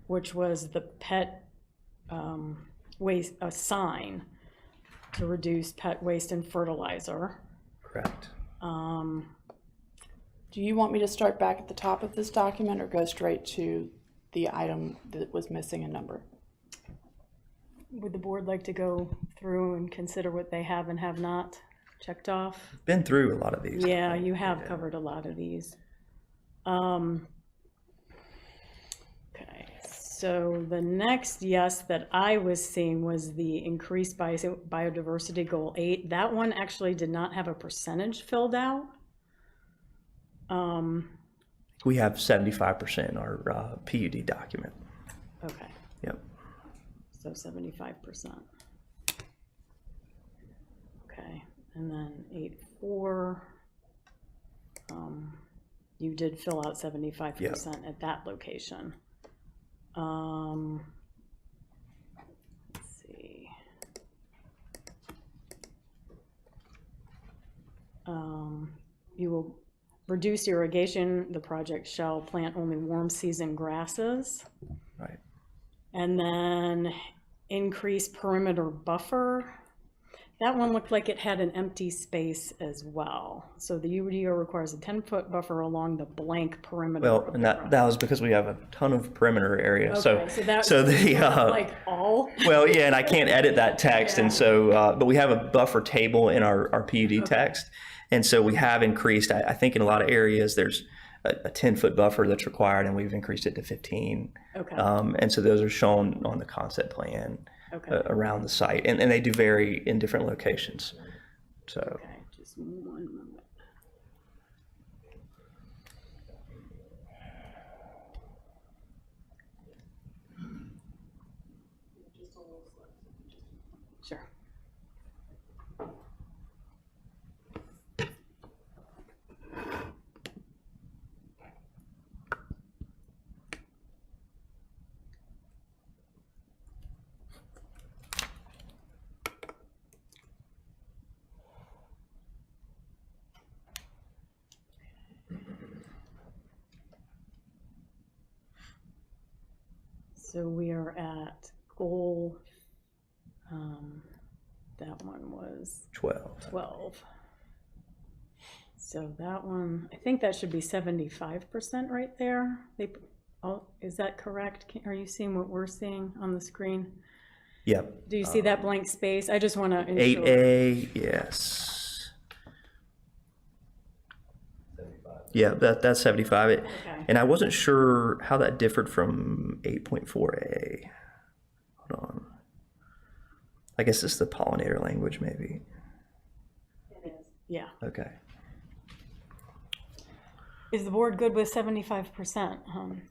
which was the pet waste, a sign to reduce pet waste and fertilizer. Correct. Do you want me to start back at the top of this document or go straight to the item that was missing a number? Would the board like to go through and consider what they have and have not checked off? Been through a lot of these. Yeah, you have covered a lot of these. Okay, so the next yes that I was seeing was the increased biodiversity goal 8. That one actually did not have a percentage filled out. We have 75% in our PUD document. Okay, Yep. so 75%. Okay, and then 8.4. You did fill out 75% at that location. Let's see. You will reduce irrigation. The project shall plant only warm season grasses. Right. And then increase perimeter buffer. That one looked like it had an empty space as well. So the UDO requires a 10-foot buffer along the blank perimeter. Well, of and the that was because we have a ton of perimeter area. Okay, so the like all. well, yeah, and I can't edit that text, and so but we have a buffer table in our PUD text, and so we have increased. I think in a lot of areas there's a 10-foot buffer that's required, and we've increased it to 15. Okay. And so those are shown on the concept plan around the site, and they do vary in different locations. So. Okay, just one moment. Sure. So we are at goal, that one was 12. So that one, I think that should be 75% right there. Is that correct? Are you seeing what we're seeing on the screen? Yep. Do you see that blank space? I just want to ensure. 8A, yes. Yeah, that's 75. Okay. And I wasn't sure how that differed from 8.4A. Hold on. I guess it's the pollinator language, maybe. It is. Yeah. Okay. Is the board good with 75%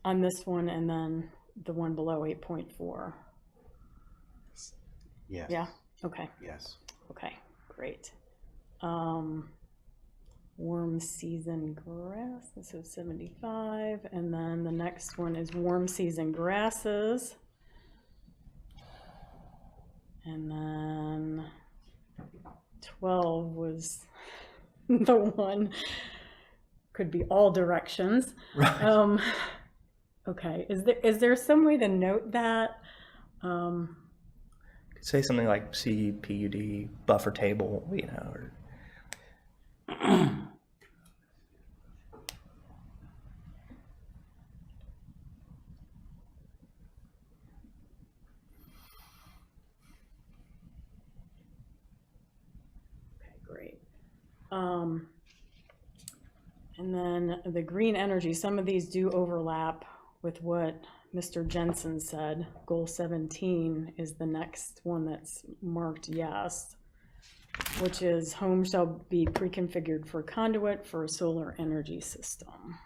on this one and then the one below 8.4? Yes. Yeah, okay, Yes. okay, great. Warm season grass, this is 75, and then the next one is warm season grasses. And then 12 was the one, could be all directions. Right. Okay, is there some way to note that? Say something like C PUD buffer table, you know, or Okay, great. And then the green energy, some of these do overlap with what Mr. Jensen said. Goal 17 is the next one that's marked yes, which is home shall be pre-configured for conduit for a solar energy system.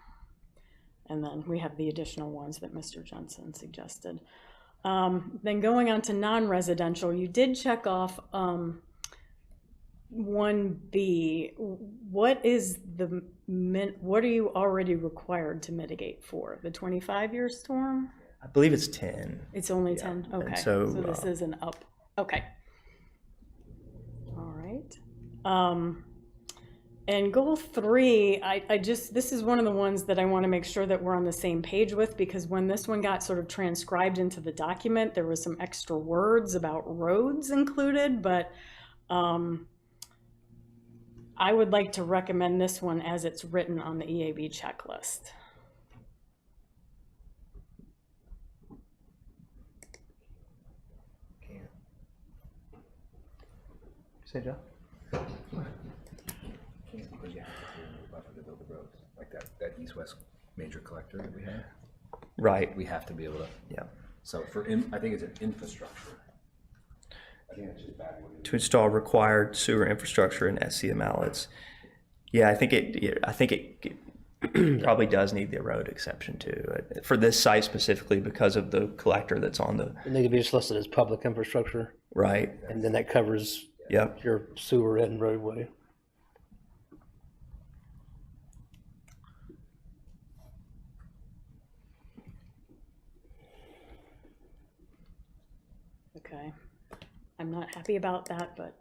And then we have the additional ones that Mr. Jensen suggested. Then going on to non-residential, you did check off 1B. What are you already required to mitigate for? The 25-year storm? I believe it's 10. It's only 10? and Okay, so, so this is an up. Okay. And goal 3, this is one of the ones that I want to make sure that we're on the same page with, because when this one got sort of transcribed into the document, there was some extra words about roads included, but I would like to recommend this one as it's written on the EAB checklist. Say, Joe? Because you have to clear the buffer to build the roads, like that east-west major collector that we have. Right. We have to be able to, Yeah. so I think it's an infrastructure. I think that's just bad wording. To install required sewer infrastructure and SCM outlets. Yeah, I think it probably does need the road exception too, for this site specifically because of the collector that's on the, It need to be just listed as public infrastructure, right. and then that covers Yep. your sewer and roadway. Okay, I'm not happy about that, but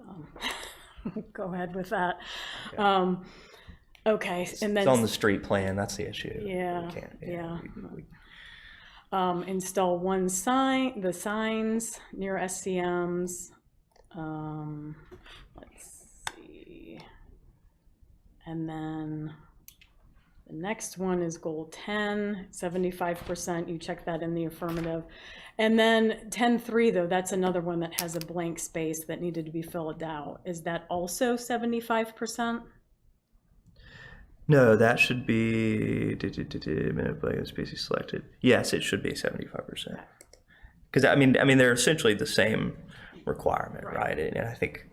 go ahead with that. Okay, and then It's on the street plan, that's the issue. Yeah, We can't- yeah. we- install the signs near SCMs. Let's see. And then the next one is goal 10, 75%. You check that in the affirmative. And then 10.3, though, that's another one that has a blank space that needed to be filled out. Is that also 75%? No, that should be minute play species selected. Yes, it should be 75%. Because I mean, they're essentially the same requirement, right? And I think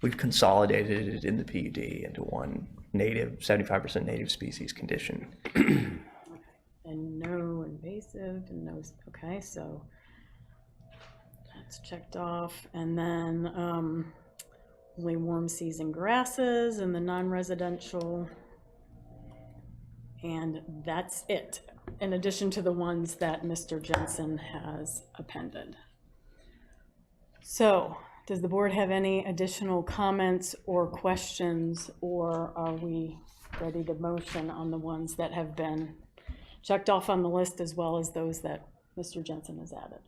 we've consolidated it in the PUD into one native 75% native species condition. And no invasive, and no, okay, so that's checked off. And then only warm season grasses and the non-residential. And that's it, in addition to the ones that Mr. Jensen has appended. So, does the board have any additional comments or questions, or are we ready to motion on the ones that have been checked off on the list, as well as those that Mr. Jensen has added?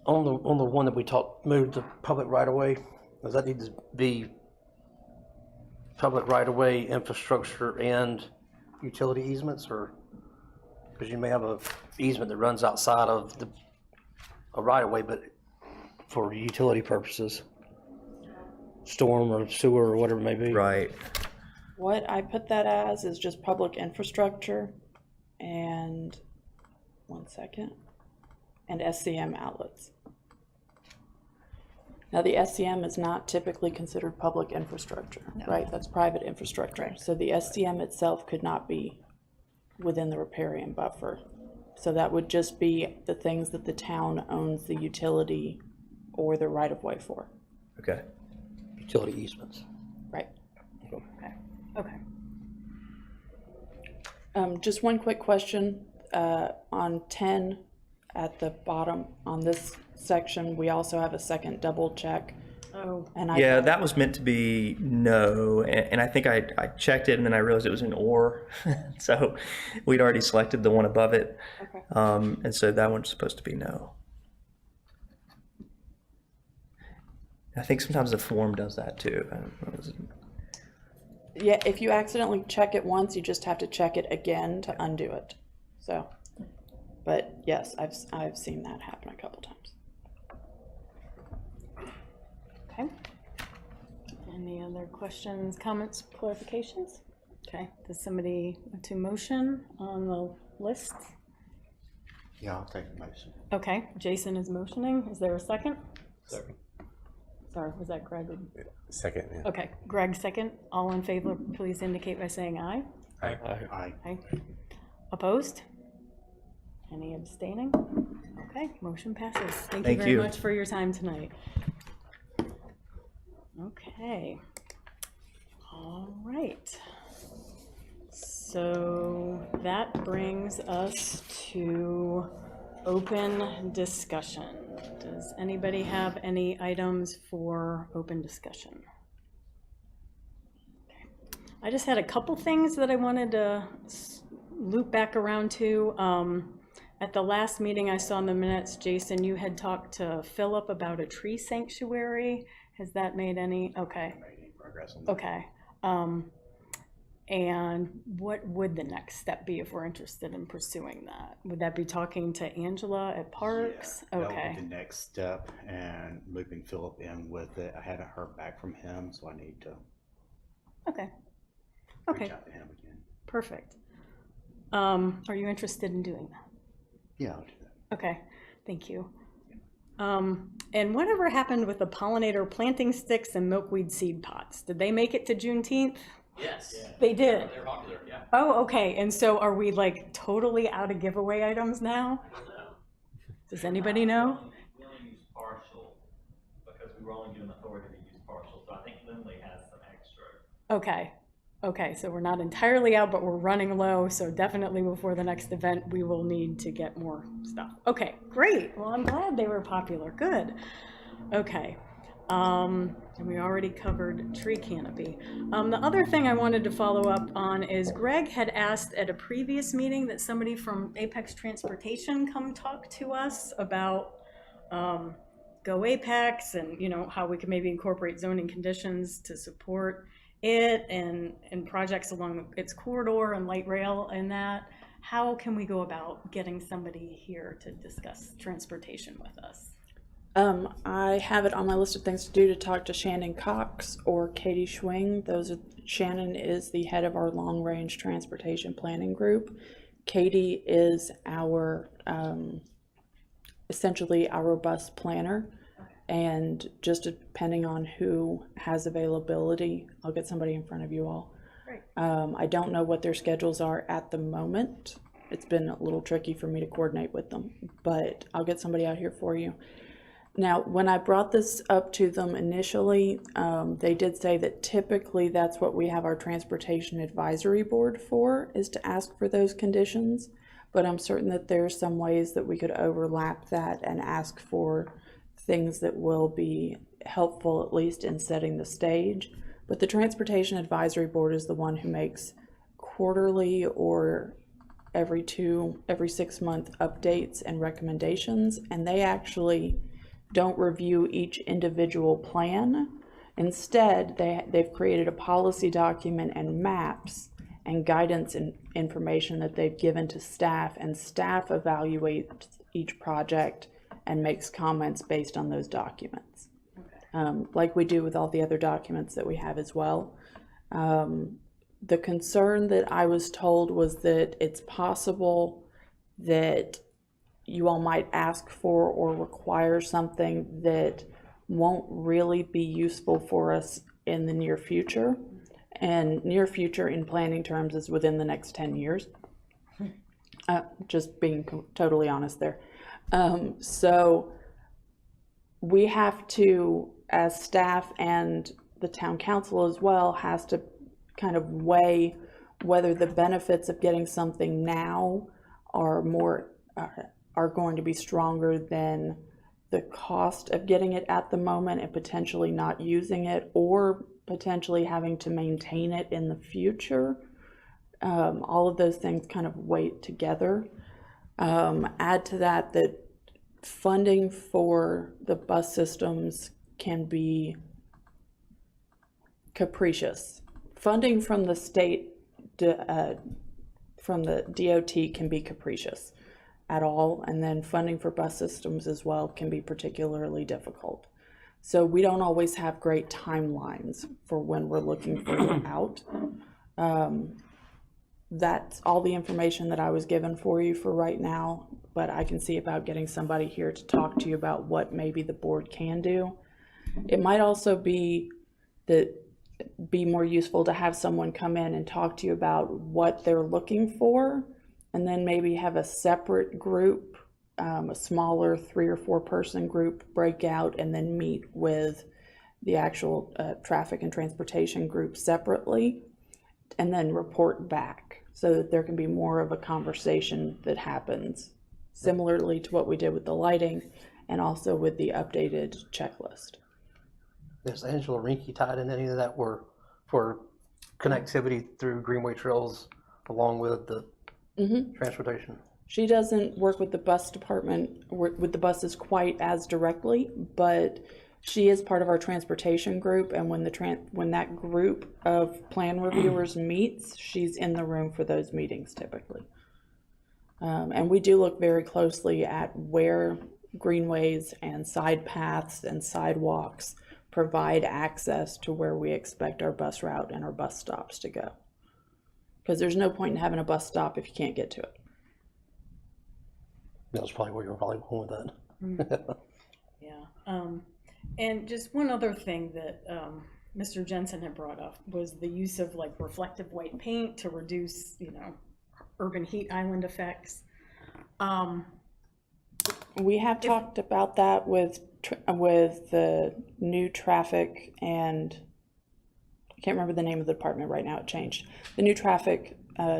On the one that we moved to public right-of-way, does that need to be public right-of-way infrastructure and utility easements, or, because you may have a easement that runs outside of a right-of-way, but for utility purposes, storm or sewer or whatever it may be. Right. What I put that as is just public infrastructure and, one second, and SCM outlets. Now, the SCM is not typically considered public infrastructure, right? That's private infrastructure. So the SCM itself could not be within the riparian buffer. So that would just be the things that the town owns the utility or the right-of-way for. Okay. Utility easements. Right. Okay. Just one quick question, on 10 at the bottom on this section, we also have a second double check. Oh, And Yeah, that was meant to be no, and I think I checked it and then I realized it was an or, so we'd already selected the one above it. Okay. And so that one's supposed to be no. I think sometimes the form does that too. I don't know, is it- Yeah, if you accidentally check it once, you just have to check it again to undo it. So, but yes, I've seen that happen a couple times. okay. Any other questions, comments, clarifications? Okay, does somebody want to motion on the list? Yeah, I'll take the motion. Okay, Jason is motioning. Is there a second? Second. Sorry, was that Greg? Second, yeah. Okay, Greg, second. All in favor, please indicate by saying aye. Aye. Aye. Opposed? Any abstaining? Okay, motion passes. Thank you Thank very you. much for your time tonight. Okay. All right. So that brings us to open discussion. Does anybody have any items for open discussion? I just had a couple things that I wanted to loop back around to. At the last meeting I saw in the minutes, Jason, you had talked to Philip about a tree sanctuary. Has that made any, okay, Progress on that. okay. And what would the next step be if we're interested in pursuing that? Would that be talking to Angela at Parks? Yeah, that Okay. would be the next step, and looping Philip in with it. I haven't heard back from him, so I need to Okay, reach okay, out to him again. perfect. Are you interested in doing that? Yeah, I'll do that. Okay, thank you. And whatever happened with the pollinator planting sticks and milkweed seed pots? Did they make it to Juneteenth? Yes. They did. They're popular, yeah. Oh, okay. And so are we like totally out of giveaway items now? Does anybody know? We only use partial because we were only given authority to use partial, so I think Lindley has some extra. Okay. Okay, so we're not entirely out, but we're running low, so definitely before the next event, we will need to get more stuff. Okay, great. Well, I'm glad they were popular. Good. Okay. And we already covered tree canopy. The other thing I wanted to follow up on is Greg had asked at a previous meeting that somebody from Apex Transportation come talk to us about Go Apex and, you know, how we could maybe incorporate zoning conditions to support it and projects along its corridor and light rail and that. How can we go about getting somebody here to discuss transportation with us? I have it on my list of things to do to talk to Shannon Cox or Katie Schwing. Shannon is the head of our long-range transportation planning group. Katie is our, essentially our robust planner. And just depending on who has availability, I'll get somebody in front of you all. Great. I don't know what their schedules are at the moment. It's been a little tricky for me to coordinate with them, but I'll get somebody out here for you. Now, when I brought this up to them initially, they did say that typically that's what we have our transportation advisory board for, is to ask for those conditions. But I'm certain that there's some ways that we could overlap that and ask for things that will be helpful, at least in setting the stage. But the Transportation Advisory Board is the one who makes quarterly or every 6 month updates and recommendations, and they actually don't review each individual plan. Instead, they've created a policy document and maps and guidance and information that they've given to staff, and staff evaluates each project and makes comments based on those documents. Like we do with all the other documents that we have as well. The concern that I was told was that it's possible that you all might ask for or require something that won't really be useful for us in the near future. And near future in planning terms is within the next 10 years. Just being totally honest there. So we have to, as staff and the town council as well, has to kind of weigh whether the benefits of getting something now are going to be stronger than the cost of getting it at the moment and potentially not using it, or potentially having to maintain it in the future. All of those things kind of weigh together. Add to that funding for the bus systems can be capricious. Funding from the state, from the DOT can be capricious at all, and then funding for bus systems as well can be particularly difficult. So we don't always have great timelines for when we're looking for it out. That's all the information that I was given for you for right now, but I can see about getting somebody here to talk to you about what maybe the board can do. It might also be more useful to have someone come in and talk to you about what they're looking for, and then maybe have a separate group, a smaller 3 or 4 person group, break out and then meet with the actual traffic and transportation group separately, and then report back so that there can be more of a conversation that happens, similarly to what we did with the lighting and also with the updated checklist. Is Angela Rinke tied in any of that for connectivity through Greenway Trails along with the transportation? She doesn't work with the bus department, with the buses quite as directly, but she is part of our transportation group, and when when that group of plan reviewers meets, she's in the room for those meetings typically. And we do look very closely at where greenways and side paths and sidewalks provide access to where we expect our bus route and our bus stops to go. Because there's no point in having a bus stop if you can't get to it. That's probably where you're probably going with that. Yeah. And just one other thing that Mr. Jensen had brought up was the use of like reflective white paint to reduce, urban heat island effects. We have talked about that with the new traffic, and I can't remember the name of the department right now, it changed. The new traffic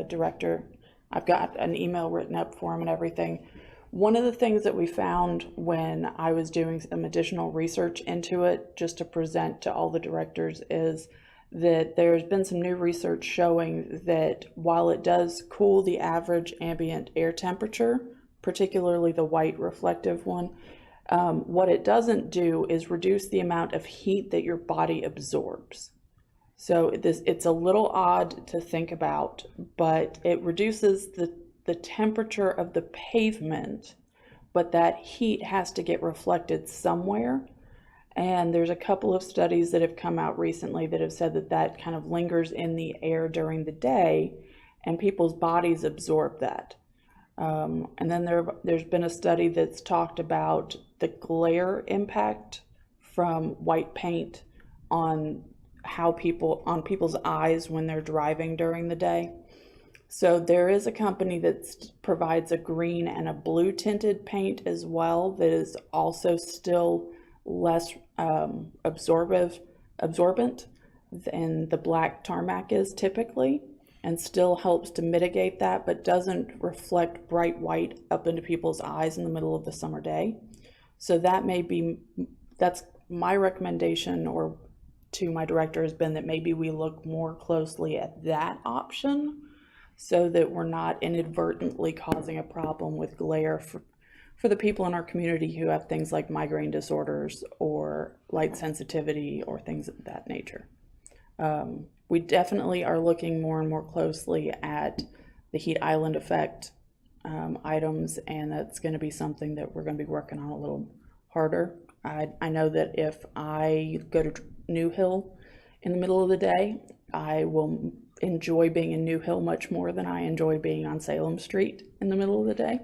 director, I've got an email written up for him and everything. One of the things that we found when I was doing some additional research into it, just to present to all the directors, is that there's been some new research showing that while it does cool the average ambient air temperature, particularly the white reflective one, what it doesn't do is reduce the amount of heat that your body absorbs. So it's a little odd to think about, but it reduces the temperature of the pavement, but that heat has to get reflected somewhere. And there's a couple of studies that have come out recently that have said that that kind of lingers in the air during the day, and people's bodies absorb that. And then there's been a study that's talked about the glare impact from white paint on people's eyes when they're driving during the day. So there is a company that provides a green and a blue tinted paint as well that is also still less absorbent than the black tarmac is typically, and still helps to mitigate that, but doesn't reflect bright white up into people's eyes in the middle of the summer day. So that's my recommendation, or to my director, has been that maybe we look more closely at that option, so that we're not inadvertently causing a problem with glare for the people in our community who have things like migraine disorders or light sensitivity or things of that nature. We definitely are looking more and more closely at the heat island effect items, and that's going to be something that we're going to be working on a little harder. I know that if I go to New Hill in the middle of the day, I will enjoy being in New Hill much more than I enjoy being on Salem Street in the middle of the day.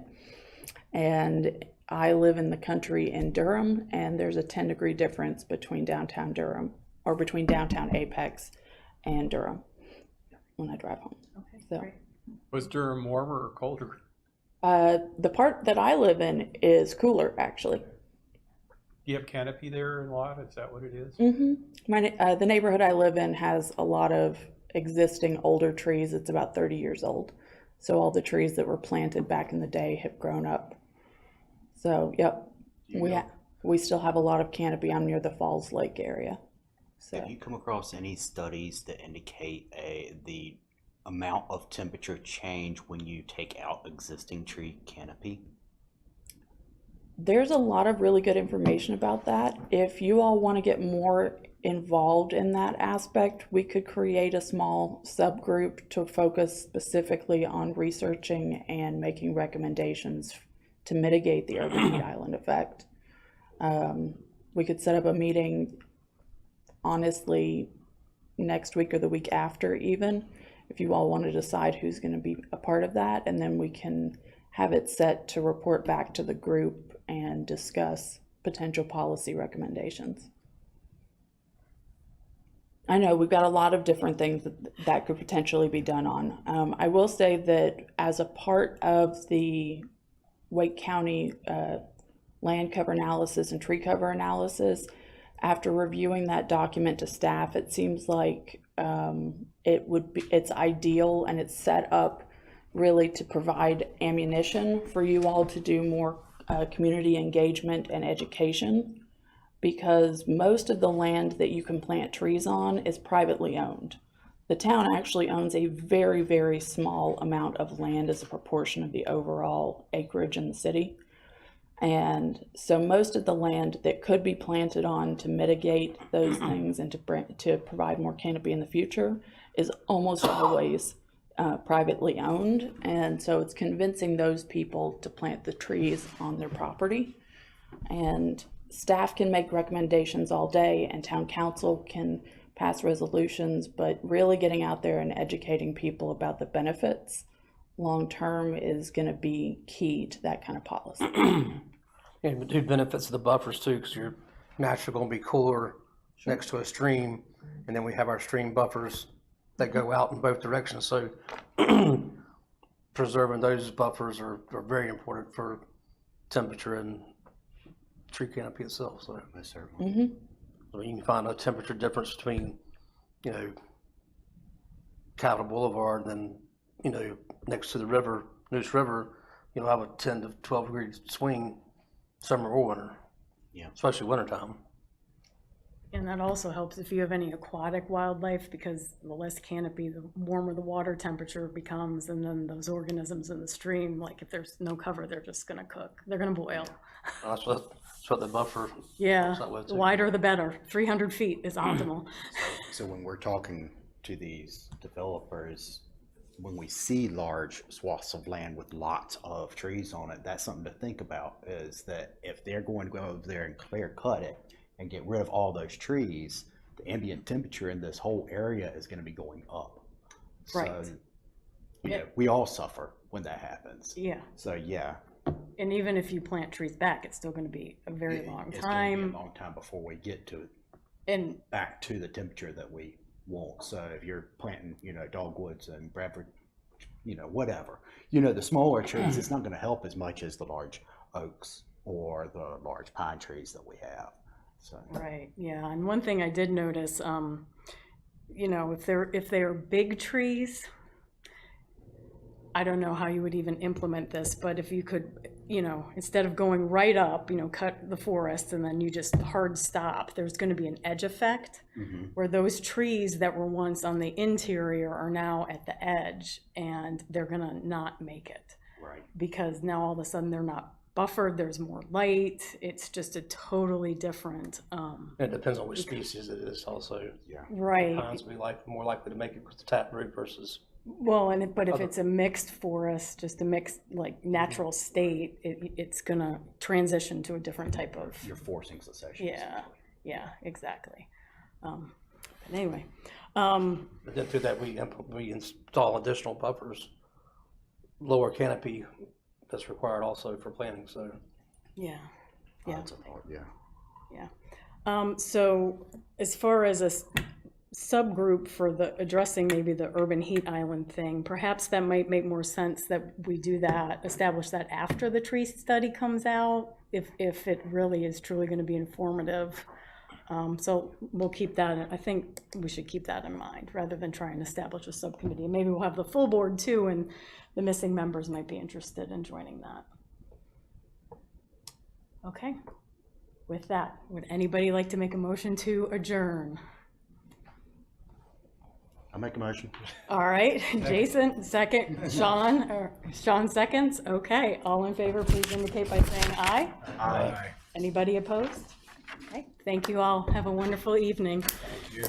And I live in the country in Durham, and there's a 10-degree difference between downtown Durham, or between downtown Apex and Durham when I drive home. Okay, So great. Was Durham warmer or colder? the part that I live in is cooler, actually. Do you have canopy there a lot? Is that what it is? The neighborhood I live in has a lot of existing older trees. It's about 30 years old. So all the trees that were planted back in the day have grown up. So, yep, we still have a lot of canopy. I'm near the Falls Lake area. So Have you come across any studies that indicate the amount of temperature change when you take out existing tree canopy? there's a lot of really good information about that. If you all want to get more involved in that aspect, we could create a small subgroup to focus specifically on researching and making recommendations to mitigate the urban heat island effect. We could set up a meeting, honestly, next week or the week after even, if you all want to decide who's going to be a part of that, and then we can have it set to report back to the group and discuss potential policy recommendations. I know we've got a lot of different things that could potentially be done on. I will say that as a part of the Wake County land cover analysis and tree cover analysis, after reviewing that document to staff, it seems like it's ideal and it's set up really to provide ammunition for you all to do more community engagement and education, because most of the land that you can plant trees on is privately owned. The town actually owns a very, very small amount of land as a proportion of the overall acreage in the city. And so most of the land that could be planted on to mitigate those things and to provide more canopy in the future is almost always privately owned. And so it's convincing those people to plant the trees on their property. And staff can make recommendations all day and town council can pass resolutions, but really getting out there and educating people about the benefits long-term is going to be key to that kind of policy. And it benefits the buffers too, because you're naturally going to be cooler next to a stream. And then we have our stream buffers that go out in both directions. So preserving those buffers are very important for temperature and tree canopy itself. So I mean, you can find a temperature difference between, you know, Capitol Boulevard and then, you know, next to the river, Neuse River, you know, have a 10 to 12 degree swing summer or winter. Yeah. Especially wintertime. And that also helps if you have any aquatic wildlife, because the less canopy, the warmer the water temperature becomes, and then those organisms in the stream, like if there's no cover, they're just gonna cook. They're gonna boil. That's what the buffer. Yeah, helps out with the too. wider the better. 300 feet is optimal. So when we're talking to these developers, when we see large swaths of land with lots of trees on it, that's something to think about, is that if they're going to go over there and clear cut it and get rid of all those trees, the ambient temperature in this whole area is going to be going up. Right. So, you know, we all suffer when that happens. Yeah, So yeah, and even if you plant trees back, it's still gonna be a very long it's going to be time. a long time before we get to And back to the temperature that we want. So if you're planting, you know, dogwoods and Bradford, you know, whatever, you know, the smaller trees, it's not going to help as much as the large oaks or the large pine trees that we have. So right, yeah, and one thing I did notice, you know, if they're big trees, I don't know how you would even implement this, but if you could, you know, instead of going right up, you know, cut the forest and then you just hard stop, there's going to be an edge effect where those trees that were once on the interior are now at the edge, and they're going to not make it. right. Because now all of a sudden they're not buffered, there's more light, it's just a totally different, It depends on which species it is also. right. Pines will be more likely to make it with the taproot versus. Well, but if it's a mixed forest, just a mixed, like, natural state, it's gonna transition to a different type of, You're forcing cessation. yeah, exactly. But anyway, But then through that, we install additional buffers, lower canopy that's required also for planting, so. yeah, Oh, yeah, that's a part, yeah. yeah. So as far as a subgroup for the addressing maybe the urban heat island thing, perhaps that might make more sense that we do that, establish that after the tree study comes out, if it really is truly going to be informative. So we'll keep that, I think we should keep that in mind rather than try and establish a subcommittee. And maybe we'll have the full board too, and the missing members might be interested in joining that. Okay, with that, would anybody like to make a motion to adjourn? I'll make a motion. All right, Jason, second, Sean seconds. Okay, all in favor, please indicate by saying aye. Aye. Anybody opposed? Okay, thank you all. Have a wonderful evening. Thank you.